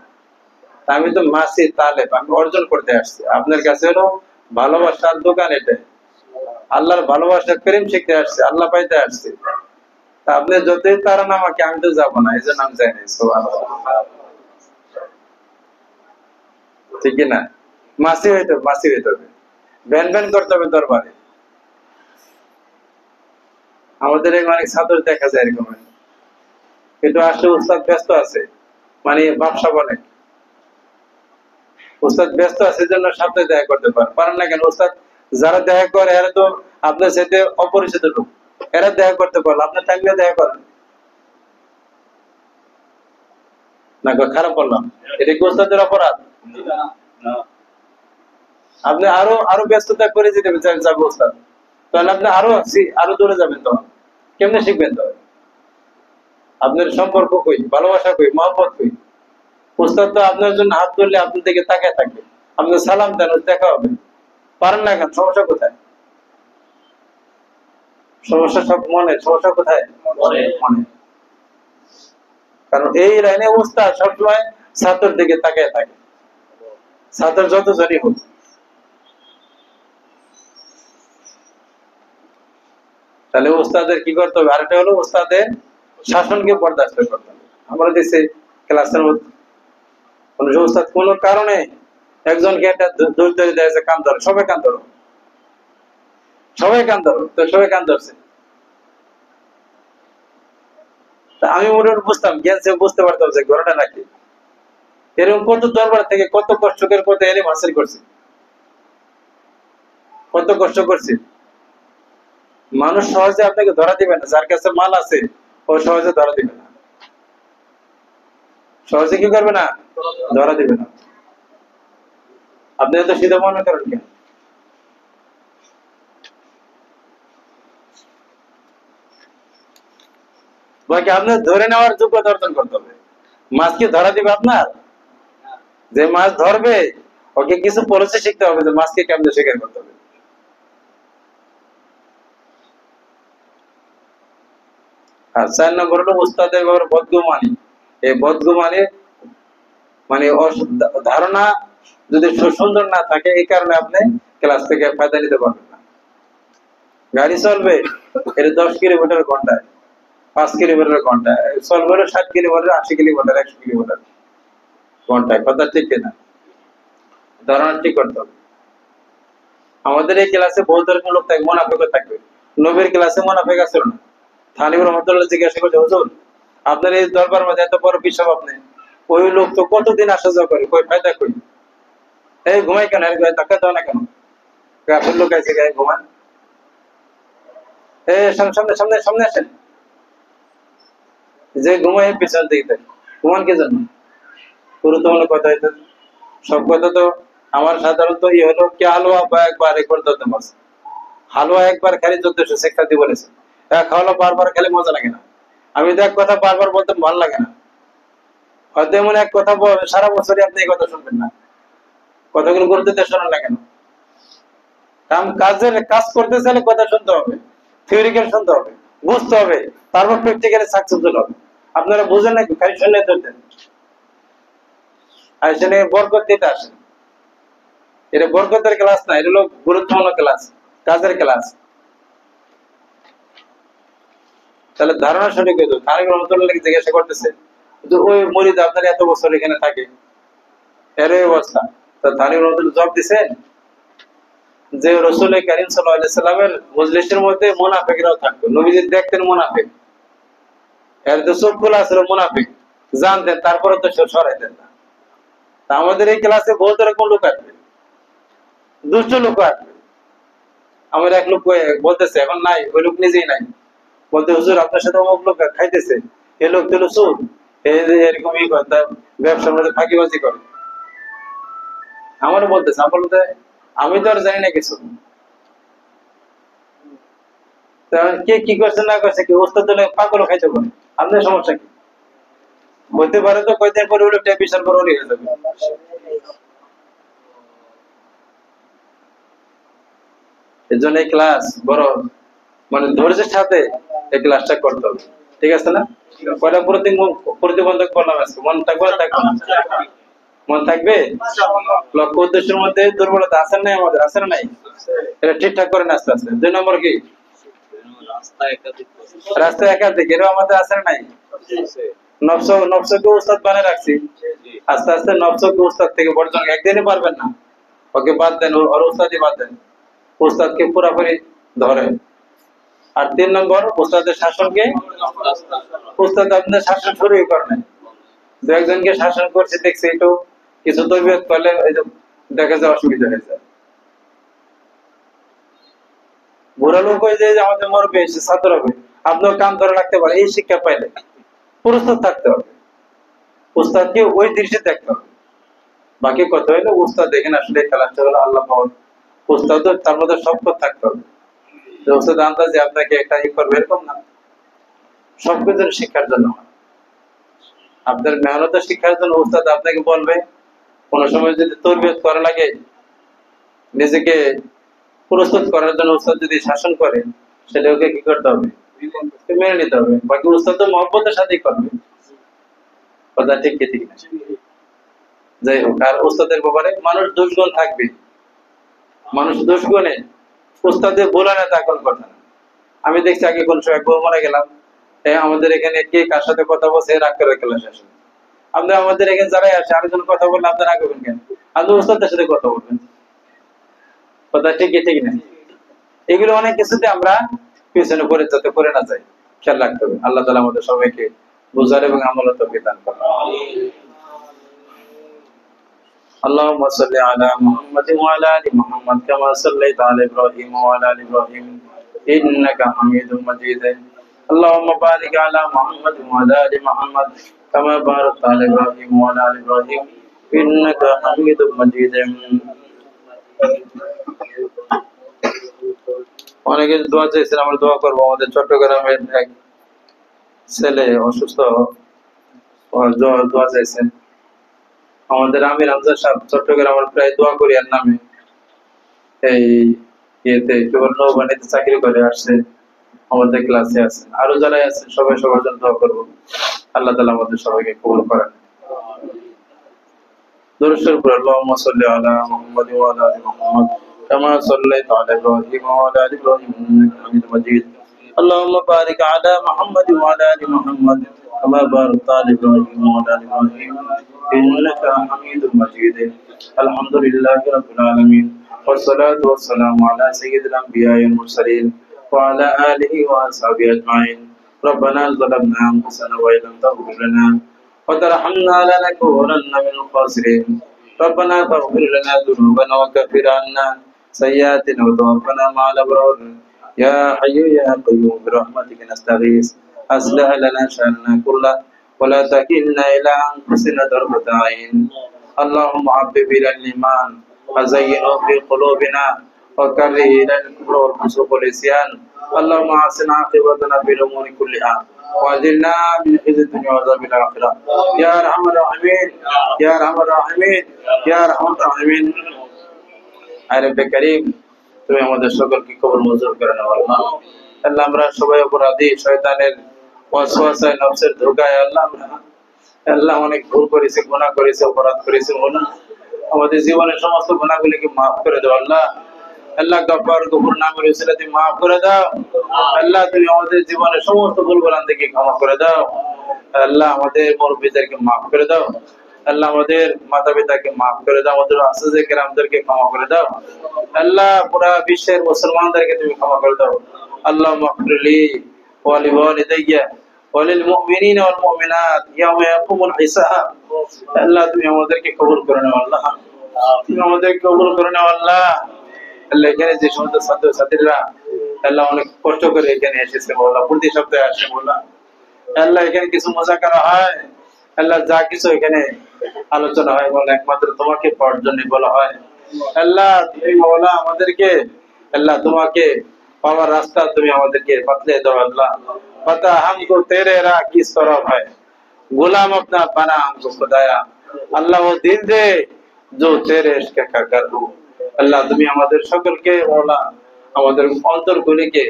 আমি তো মাছি তালেব, আমি অর্জন করতে আসছি আপনার কাছে, হলো ভালোবাসার দোকান এটা। আল্লাহর ভালোবাসার প্রেম শিখতে আসছে, আল্লাহ পাইতে আসছে। তা আপনি যতই তারান আমাকে, আমি তো যাবো না, এই জন্য আমি যাই না। ঠিক না? মাছি হইতে হবে, ভ্যান ভ্যান করতে হবে দরবারে। আমাদের অনেক ছাত্র দেখা যায় এরকম, কিন্তু আসলে উস্তাদ ব্যস্ত আছে, মানে ব্যবসা বলে উস্তাদ ব্যস্ত আছে, জন্য সাথে দেখা করতে পারেন না কেন? উস্তাদ যারা দেখা করে এরা তো আপনার সাথে অপরিচিত লোক, এরা দেখা করতে পারলো, আপনার টাইমে দেখা করেন না। খারাপ বললাম? এটা কি উস্তাদের অপরাধ? আপনি আরো আরো ব্যস্ততা করে যেতে যাবে উস্তাদ, তাহলে আপনি আরো দূরে যাবেন, তখন কেমনে শিখবেন? তো আপনার সম্পর্ক কই, ভালোবাসা কই, মহব্বত কই? উস্তাদ তো আপনার জন্য হাত ধরলে আপনার দিকে তাকায় থাকবে, আপনি সালাম দেন, দেখা হবে। পারেন না কেন? সমস্যা কোথায়? সমস্যা সব মনে। সমস্যা কোথায়? মনে। কারণ এই লাইনে উস্তাদ সবসময় ছাত্রের দিকে তাকায় থাকে, ছাত্র যত জনই হোক। তাহলে উস্তাদের কি করতে হবে? আরেকটা হলো উস্তাদের শাসনকে বরদাস্ত করতে হবে। আমরা দেশে ক্লাসের মধ্যে উস্তাদ কোন কারণে একজনকে একটা দোষ ধরে দেয়, কান ধরো, সবাই কান ধরো, সবাই কান ধরো, তো সবাই কান ধরছে। আমি মনে বুঝতাম, জ্ঞান সে বুঝতে পারতাম যে ঘটনা নাকি। এরকম কত দরবার থেকে কত কষ্ট করে কত এলিম হাসিল করছি, কত কষ্ট করছি। মানুষ সহজে আপনাকে ধরা দিবে না, যার কাছে মাল আছে ও সহজে ধরা দিবে না, সহজে কি করবে না? ধরা দিবে না। আপনি এত সিধা মনে করেন কেন? বাকি আপনার ধরে নেওয়ার যোগ্যতা অর্জন করতে হবে। মাছ কি ধরা দিবে আপনার? যে মাছ ধরবে ওকে কিছু পলিসি শিখতে হবে, যে মাছকে কেমনে শিকার করতে হবে। আর 4 নম্বর হলো উস্তাদের ব্যাপারে বদগুমানি। এই বদগুমানি মানে ধারণা যদি সুন্দর না থাকে, এই কারণে আপনি ক্লাস থেকে ফায়দা নিতে পারবেন না। গাড়ি চলবে এটা 10 কিলোমিটার ঘন্টায়, 5 কিলোমিটার ঘন্টায় চলবে, 60 কিলোমিটার, 80 কিলোমিটার, 100 কিলোমিটার ঘন্টায়। কথা ঠিক কিনা? ধারণা ঠিক করতে হবে। আমাদের এই ক্লাসে বহু ধরনের লোক থাকবে, মোনাফেক থাকবে। নবীর ক্লাসে মোনাফেক আছে না? থানিব রহমতুল্লাহ জিজ্ঞাসা করছে, হুজুর আপনার এই দরবার মধ্যে এত বড় বিশপ, আপনি ওই লোক তো কতদিন আসা যাওয়া করে, কই ফায়দা কই? এই ঘুমাই কেন? টাকা দাও না কেন? আপনার লোক আছে গায়ে ঘুমান। সামনে সামনে সামনে আসেন। যে ঘুমাই পিছন দিকে ঘুমান কে জন্য? গুরুত্বপূর্ণ কথা হইতো। সব কথা তো আমার সাধারণত হলো কি, হালুয়া বা একবার একবার ধরতে মাছ, হালুয়া একবার খালি যথেষ্ট, শিক্ষা দিয়ে বলেছে। খাওয়ালো বারবার খেলে মজা লাগে না। আমি তো এক কথা বারবার বলতে ভালো লাগে না, হয়তো এমন এক কথা সারা বছরই আপনি এই কথা শুনবেন না। কথাগুলো গুরুত্ব দিয়ে শোনান না কেন? কাজ করতে চাইলে কথা শুনতে হবে, থিওরিক্যাল শুনতে হবে, বুঝতে হবে, তারপর প্র্যাকটিক্যালি সাকসেসফুল হবে। আপনারা বুঝেন নাকি? খালি শুনলে চলতেন। আর সেখানে বরকত দিতে আসেন। এটা বরকতের ক্লাস না, এটা হলো গুরুত্বপূর্ণ ক্লাস, কাজের ক্লাস। তাহলে ধারণা সঠিক হইতো। তারিক রহমতুল্লাহ জিজ্ঞাসা করতেছে, ওই মরিদ আপনার এত বছর এখানে থাকে, এর অবস্থা। তা তারিক রহমতুল্লাহ জবাব দিচ্ছেন যে রাসূল কারীম সাল্লাল্লাহু আলাইহি সাল্লামের মজলিসের মধ্যে মুনাফিকরাও থাকতো, নবীজি দেখতেন মুনাফিক, এর তো চোখ খোলা ছিল, মুনাফিক জানতেন, তারপরে তো সরাইতেন না। আমাদের এই ক্লাসে বহুত রকম লোক আসবে, দুষ্ট লোক আসবে, আমার এক লোক বলতেছে এখন নাই, ওই লোক নিজেই নাই, বলতে হুজুর আপনার সাথে অমুক লোক খাইতেছে, এ লোক দিল সুদ, এরকম ই করে, তার ব্যবসার মধ্যে ফাঁকিবাজি করে। আমারও বলতেছে, আমি বলতে আমি তো আর জানি না কিছু, কে কি করছে না করছে, কি ওস্তাদ হলে পাগল খাইতে পারে, আপনার সমস্যা কি? হইতে পারে তো কয়দিন পরে ওই লোকটা বিশাল বড় হয়ে যাবে। এর জন্য এই ক্লাস বড় মানে ধৈর্যের সাথে এই ক্লাসটা করতে হবে, ঠিক আছে না? কয়টা প্রতিবন্ধক বললাম আজকে, মন থাকবে না থাকবে না? মন থাকবে? লক্ষ্য উদ্দেশ্যের মধ্যে দুর্বলতা আছে না আমাদের, আছে না নাই? এটা ঠিকঠাক করেন আস্তে আস্তে। 2 নম্বর কি? রাস্তা একাধিক, এরও আমাদের আছে না নাই? নফসকে উস্তাদ বানিয়ে রাখছি, আস্তে আস্তে নফসকে উস্তাদ থেকে বর্জন, একদিনে পারবেন না, ওকে বাদ দেন, ওর উস্তাদই বাদ দেন, উস্তাদকে পুরোপুরি ধরেন। আর 3 নম্বর উস্তাদের শাসনকে, উস্তাদ আপনাদের শাসন শুরুই করে নাই, 2-1জনকে শাসন করছে দেখছি, একটু কিছু তরবিয়ত করলে দেখা যায় অসুবিধা হয়ে যায়। বুড়া লোক হয়ে যায় যে আমাদের মরবে, এসে ছাত্র হবে, আপনার কান ধরে রাখতে পারে, এই শিক্ষা পাইলে প্রস্তুত থাকতে হবে, উস্তাদকে ওই দৃশ্যে দেখতে হবে। বাকি কথা হইলো উস্তাদ দেখেন আসলে খেলাটা হলো আল্লাহ পাওয়ার, উস্তাদ তার মধ্যে সবকিছু থাকতে হবে, যে উস্তাদ আন্দাজে আপনাকে একটা ই করবে এরকম না, সবকিছু শিক্ষার জন্য। আপনার মেহনতের শিক্ষার জন্য উস্তাদ আপনাকে বলবে, কোন সময় যদি তরবিয়ত করা লাগে, নিজেকে প্রস্তুত করার জন্য উস্তাদ যদি শাসন করে, সেটাকে কি করতে হবে? মেনে নিতে হবে। বাকি উস্তাদ তো মহব্বতের সাথেই করবে, কথা ঠিক কি ঠিক না? যাই হোক, আর উস্তাদের ব্যাপারে মানুষ দুষ্গুণ থাকবে, মানুষ দুষ্গুণে উস্তাদের বলে না তা কোন কথা না। আমি দেখছি আগে কোন সময় বউ মারা গেলাম, আমাদের এখানে কে কার সাথে কথা বলছে রাগ করে ক্লাস আসে, আপনি আমাদের এখানে যারাই আসে আরেকজন কথা বললে আপনি রাগ করবেন কেন? আপনি উস্তাদের সাথে কথা বলবেন, কথা ঠিক কি ঠিক না? এগুলো অনেক কিছুতে আমরা পিছনে পড়ে যাতে করে না যাই, খেয়াল রাখতে হবে। আল্লাহ তাআলা আমাদের সবাইকে বুঝার এবং আমলের তৌফিক দান করুন। اللهم صل على محمد وعلى ال محمد كما صليت على ابراهيم وعلى ال ابراهيم انك حميد مجيد اللهم بارك على محمد وعلى ال محمد كما باركت على ابراهيم وعلى ال ابراهيم انك حميد مجيد। অনেকে দোয়া চাইছেন, আমরা দোয়া করবো। আমাদের চট্টগ্রামের এক ছেলে অসুস্থ, দোয়া চাইছেন। আমাদের আমির হামজা সাহেব চট্টগ্রামের প্রায় দোয়া করি আর নামে এই ইয়েতে কেবল নৌবাহিনীতে চাকরি করে আসছে, আমাদের ক্লাসে আছে, আরো যারা আছেন সবাই সবার জন্য দোয়া করবো। আল্লাহ তাআলা আমাদের সবাইকে কবুল করেন। দরুদ শরীফ পড়ুন। আল্লাহুম্মা সাল্লি আলা মুহাম্মাদ ওয়া আলা আলি মুহাম্মাদ কামা সাল্লাইতা আলা ইব্রাহিম ওয়া আলা আলি ইব্রাহিম ইন্নাকা হামিদুম মাজিদ। আল্লাহুম্মা বারিক আলা মুহাম্মাদ ওয়া আলা আলি মুহাম্মাদ কামা বারাকতা আলা ইব্রাহিম ওয়া আলা আলি ইব্রাহিম ইন্নাকা হামিদুম মাজিদ। আলহামদুলিল্লাহি রাব্বিল আলামিন والصلاة والسلام على سيد الأنبياء والمرسلين وعلى آله وأصحابه أجمعين. ربنا ظلمنا أنفسنا وإن لم تغفر لنا وترحمنا لنكونن من الخاسرين. ربنا فاغفر لنا ذنوبنا وكفر عنا سيئاتنا وتوفنا مع الأبرار. يا حي يا قيوم برحمتك نستغيث أصلح لنا شأننا كله ولا تكلنا إلى أنفسنا طرفة عين. اللهم حبب إلينا الإيمان وزينه في قلوبنا وكره إلينا الكفر والفسوق والعصيان. اللهم أحسن عاقبتنا في الأمور كلها وأجرنا من خزي الدنيا وعذاب الآخرة يا أرحم الراحمين يا أرحم الراحمين يا أرحم الراحمين. আয় রব্বে কারীম, তুমি আমাদের সকলকে কবুল মঞ্জুর করে নাও আল্লাহ। আল্লাহ আমরা সবাই অপরাধী, শয়তানের ওয়াসওয়াসায়, নফসের ধোঁকায় আল্লাহ অনেক ভুল করেছি, গুনাহ করেছি, অপরাধ করেছি। আমাদের জীবনের সমস্ত গুনাহগুলিকে মাফ করে দাও আল্লাহ। আল্লাহ গফফার গফুর নামের উসিলাতে মাফ করে দাও আল্লাহ। তুমি আমাদের জীবনের সমস্ত ভুল-ভ্রান্তিকে ক্ষমা করে দাও আল্লাহ। আমাদের মুরব্বিদেরকে মাফ করে দাও আল্লাহ। আমাদের মাতা-পিতাকে মাফ করে দাও। আমাদের আসহাবে কেরামদেরকে ক্ষমা করে দাও আল্লাহ। পুরা বিশ্বের মুসলমানদেরকে তুমি ক্ষমা করে দাও আল্লাহ। মাগফিরলি ওয়া লিওয়ালিদাইয়া ওয়া লিল মুমিনিনা ওয়াল মুমিনাত ইয়াওমা ইয়াকুমুল হিসাব। আল্লাহ তুমি আমাদেরকে কবুল করে নাও আল্লাহ। তুমি আমাদেরকে কবুল করে নাও আল্লাহ। আল্লাহ এখানে যে সমস্ত ছাত্র ছাত্রীরা আল্লাহ অনেক কষ্ট করে এখানে এসেছে মৌলা, প্রতি সপ্তাহে আসে মৌলা, আল্লাহ এখানে কিছু মুযাকারা হয়, আল্লাহ যা কিছু এখানে আলোচনা হয় বলে একমাত্র তোমাকে পাওয়ার জন্য বলা হয়। আল্লাহ তুমি মৌলা আমাদেরকে, আল্লাহ তোমাকে পাওয়ার রাস্তা তুমি আমাদেরকে बतले दो अल्लाह, पता हमको तेरे राह किस तरफ है, गुलाम अपना बना हमको खुदाया, अल्लाह वो दिल दे जो तेरे इश्क का कर हो। আল্লাহ তুমি আমাদের সকলকে মৌলা আমাদের অন্তরগুলিকে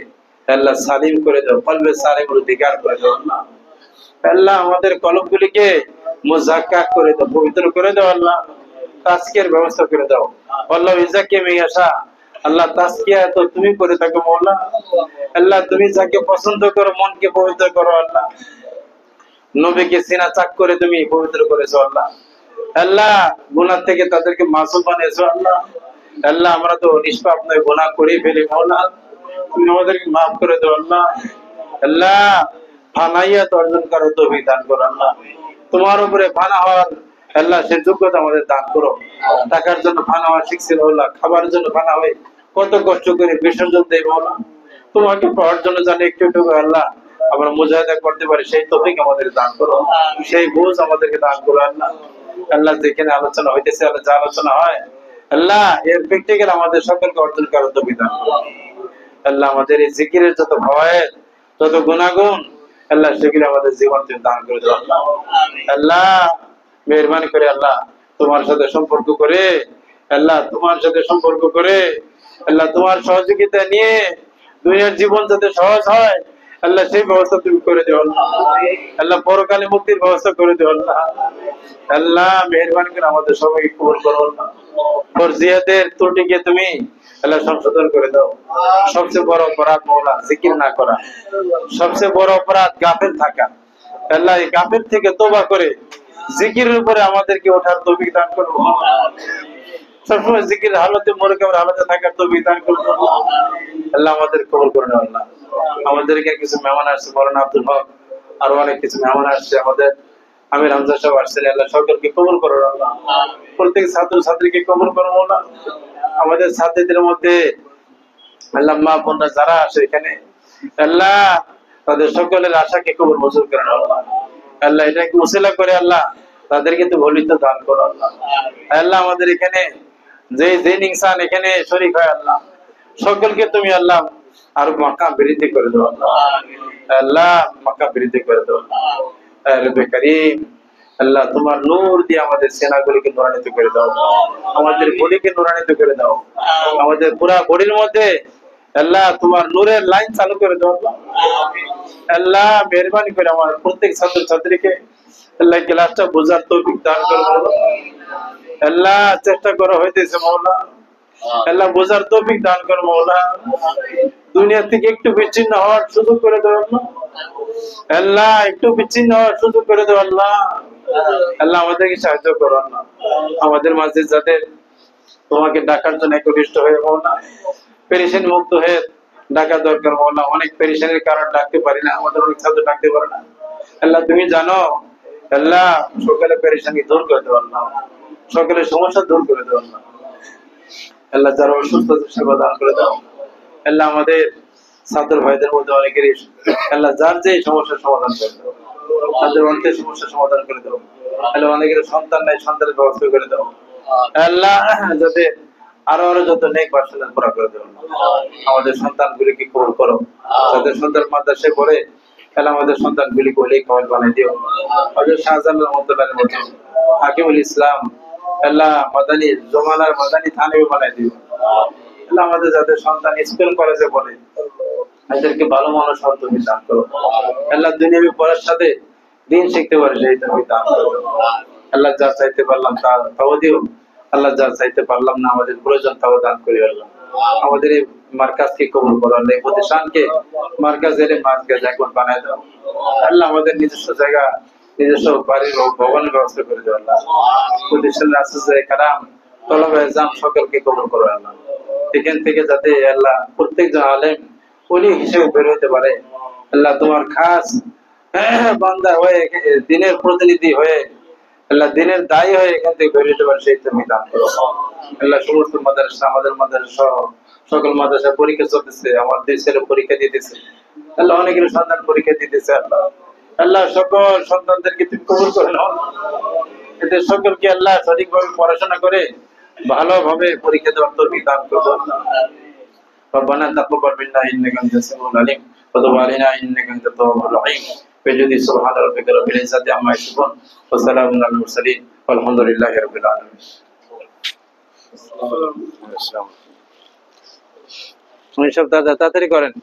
আল্লাহ সালিম করে দাও, কলবে সালিমের অধিকার করে দাও আল্লাহ। আল্লাহ আমাদের কলবগুলিকে মুযাক্কা করে দাও, পবিত্র করে দাও আল্লাহ, তাজকিয়ার ব্যবস্থা করে দাও আল্লাহ। ইজাকে মিয়াশা আল্লাহ, তাজকিয়া তো তুমি করে থাকো মৌলা, আল্লাহ তুমি যাকে পছন্দ করো মনকে পবিত্র করো আল্লাহ, নবীকে সিনা চাক করে তুমি পবিত্র করেছো আল্লাহ। আল্লাহ গুনাহ থেকে তাদেরকে মাসুম বানিয়েছো আল্লাহ। আল্লাহ আমরা তো নিষ্পাপ নয়, গুনাহ করে ফেলি মৌলা, তুমি আমাদেরকে মাফ করে দাও আল্লাহ। আল্লাহ ফানাইয়াত অর্জন করার তৌফিক দান করো আল্লাহ, তোমার উপরে ফানা হওয়ার আল্লাহ সে যোগ্যতা আমাদের দান করো। টাকার জন্য ফানা হওয়া শিখছি মৌলা, খাবার জন্য ফানা হয়ে কত কষ্ট করে বিসর্জন দেই মৌলা, তোমাকে পাওয়ার জন্য জানি একটু একটু আল্লাহ আমরা মুজাহিদা করতে পারি, সেই তৌফিক আমাদের দান করো, সেই বুঝ আমাদেরকে দান করো আল্লাহ। আল্লাহ যেখানে আলোচনা হইতেছে আল্লাহ যা আলোচনা হয় আল্লাহ এর প্র্যাকটিক্যাল আমাদের সকলকে অর্জন করার তৌফিক দান করো আল্লাহ। আমাদের এই জিকিরের যত ফাওয়ায়েদ যত গুনাহগুণ আল্লাহ সেগুলো আমাদের জীবন তুমি দান করে দাও আল্লাহ। আল্লাহ মেহেরবানি করে আল্লাহ তোমার সাথে সম্পর্ক করে আল্লাহ, তোমার সাথে সম্পর্ক করে আল্লাহ তোমার সহযোগিতা নিয়ে দুনিয়ার জীবন যাতে সহজ হয় আল্লাহ সেই ব্যবস্থা তুমি করে দিও আল্লাহ। আল্লাহ পরকালে মুক্তির ব্যবস্থা করে দিও আল্লাহ। আল্লাহ মেহেরবানি করে আমাদের সবাইকে কবুল করো আল্লাহ। ফরজিয়াতের ত্রুটিকে তুমি আল্লাহ সংশোধন করে দাও। সবচেয়ে বড় অপরাধ মওলা জিকির না করা, সবচেয়ে বড় অপরাধ গাফিল থাকা। আল্লাহ এই গাফিল থেকে তওবা করে জিকিরের উপরে আমাদেরকে ওঠার তৌফিক দান করো। সবসময় জিকির হালতে মরে কেমন হালতে থাকার তৌফিক দান করো আল্লাহ। আমাদের কবুল করে নাও আল্লাহ। আমাদেরকে কিছু মেহমান আসছে, মৌলানা আব্দুল হক, আরো অনেক কিছু মেহমান আসছে, আমাদের আমির হামজা সাহেব আসছেন, আল্লাহ সকলকে কবুল করো আল্লাহ। প্রত্যেক ছাত্র ছাত্রীকে কবুল করো মৌলা। আমাদের ছাত্রীদের মধ্যে আল্লাহ মা বোনরা যারা আসে এখানে আল্লাহ তাদের সকলের আশাকে কবুল মঞ্জুর করে নাও আল্লাহ। আল্লাহ এটাকে উসিলা করে আল্লাহ তাদেরকে তো ভলিত দান করো আল্লাহ। আল্লাহ আমাদের এখানে যে ইনসান এখানে শরীক হয় আল্লাহ সকলকে তুমি আল্লাহ আর মাক্কা বৃদ্ধি করে দাও আল্লাহ। আল্লাহ মাক্কা বৃদ্ধি করে দাও রব্বে করিম। আল্লাহ তোমার নূর দিয়ে আমাদের সেনাগুলিকে নূরান্বিত করে দাও, আমাদের বডিকে নূরান্বিত করে দাও, আমাদের পুরা বডির মধ্যে আল্লাহ তোমার নূরের লাইন চালু করে দাও আল্লাহ। আল্লাহ মেহেরবানি করে আমার প্রত্যেক ছাত্র ছাত্রীকে আল্লাহ ক্লাসটা বোঝার তৌফিক দান করো আল্লাহ। চেষ্টা করা হইতেছে মওলা, আল্লাহ বোঝার তৌফিক দান করো মওলা। দুনিয়া থেকে একটু বিচ্ছিন্ন হওয়ার সুযোগ করে দাও আল্লাহ। আল্লাহ একটু বিচ্ছিন্ন হওয়ার সুযোগ করে দাও আল্লাহ। আল্লাহ আমাদেরকে সাহায্য করো আল্লাহ। আমাদের মাঝে যাদের তোমাকে ডাকার জন্য একনিষ্ঠ হয়ে মওলা পেরেশানি মুক্ত হয়ে ডাকা দরকার মওলা। অনেক পেরেশানির কারণ ডাকতে পারি না, আমাদের অনেক ছাত্র ডাকতে পারে না আল্লাহ তুমি জানো আল্লাহ। সকলে পেরেশানি দূর করে দাও আল্লাহ, সকলের সমস্যা দূর করে দাও আল্লাহ। আল্লাহ যারা অসুস্থ সেবা দান করে দাও আল্লাহ। আমাদের ছাত্র ভাইদের মধ্যে অনেকেরই আল্লাহ যার যে সমস্যার সমাধান করে দাও, তাদের অনেকের সমস্যার সমাধান করে দাও আল্লাহ। অনেকের সন্তান নাই, সন্তানের ব্যবস্থা করে দাও আল্লাহ। যাতে আরো আরো যত নেক বাসনার পুরা করে দাও। আমাদের সন্তানগুলিকে কবুল করো, যাদের সন্তান মাদ্রাসায় পড়ে আল্লাহ আমাদের সন্তানগুলিকে ওলি কামিল বানিয়ে দিও। আমাদের শাহজালাল রহমাতুল্লাহর মতো হাকিমুল ইসলাম আল্লাহ মাদানী জমানার মাদানী থানবী বানিয়ে দিও আল্লাহ। আমাদের যাদের সন্তান স্কুল কলেজে পড়ে এদেরকে ভালো মানুষ হওয়ার তুমি দান করো আল্লাহ। দুনিয়াবি পড়ার সাথে দিন শিখতে পারে সেই তুমি দান করো আল্লাহ। যা চাইতে পারলাম তাও দিও আল্লাহ, যা চাইতে পারলাম না আমাদের প্রয়োজন তাও দান করি আল্লাহ। আমাদের এই মার্কাজকে কবুল করো আল্লাহ। এই প্রতিষ্ঠানকে মার্কাজের মার্কাজ এখন বানায় দাও আল্লাহ। আমাদের নিজস্ব জায়গা, নিজস্ব বাড়ির ভবনের ব্যবস্থা করে দাও আল্লাহ। প্রতিষ্ঠানের আসছে কারাম তলবে জাম সকলকে কবুল করো আল্লাহ। এখান থেকে যাতে আল্লাহ প্রত্যেকজন আলেম ওলি হিসেবে বের হতে পারে আল্লাহ। তোমার খাস বান্দা হয়ে দিনের প্রতিনিধি হয়ে আল্লাহ, দিনের দায়ী হয়ে এখান থেকে বের হতে পারে সেই তুমি দান করো আল্লাহ। সমস্ত মাদ্রাসা আমাদের মাদ্রাসা সকল মাদ্রাসা পরীক্ষা চলতেছে, আমার 2 ছেলে পরীক্ষা দিতেছে। আল্লাহ অনেকের সন্তান পরীক্ষা দিতেছে। আল্লাহ আল্লাহ সকল সন্তানদেরকে তুমি কবুল করে নাও। এদের সকলকে আল্লাহ সঠিকভাবে পড়াশোনা করে ভালোভাবে পরীক্ষা দেওয়ার তৌফিক দান করুন। ربنا تقبل منا انك انت السميع العليم وتب علينا انك انت التواب الرحيم بجد سبحان ربك رب العزة عما يصفون وسلام على المرسلين والحمد لله رب العالمين. তাড়াতাড়ি করেন।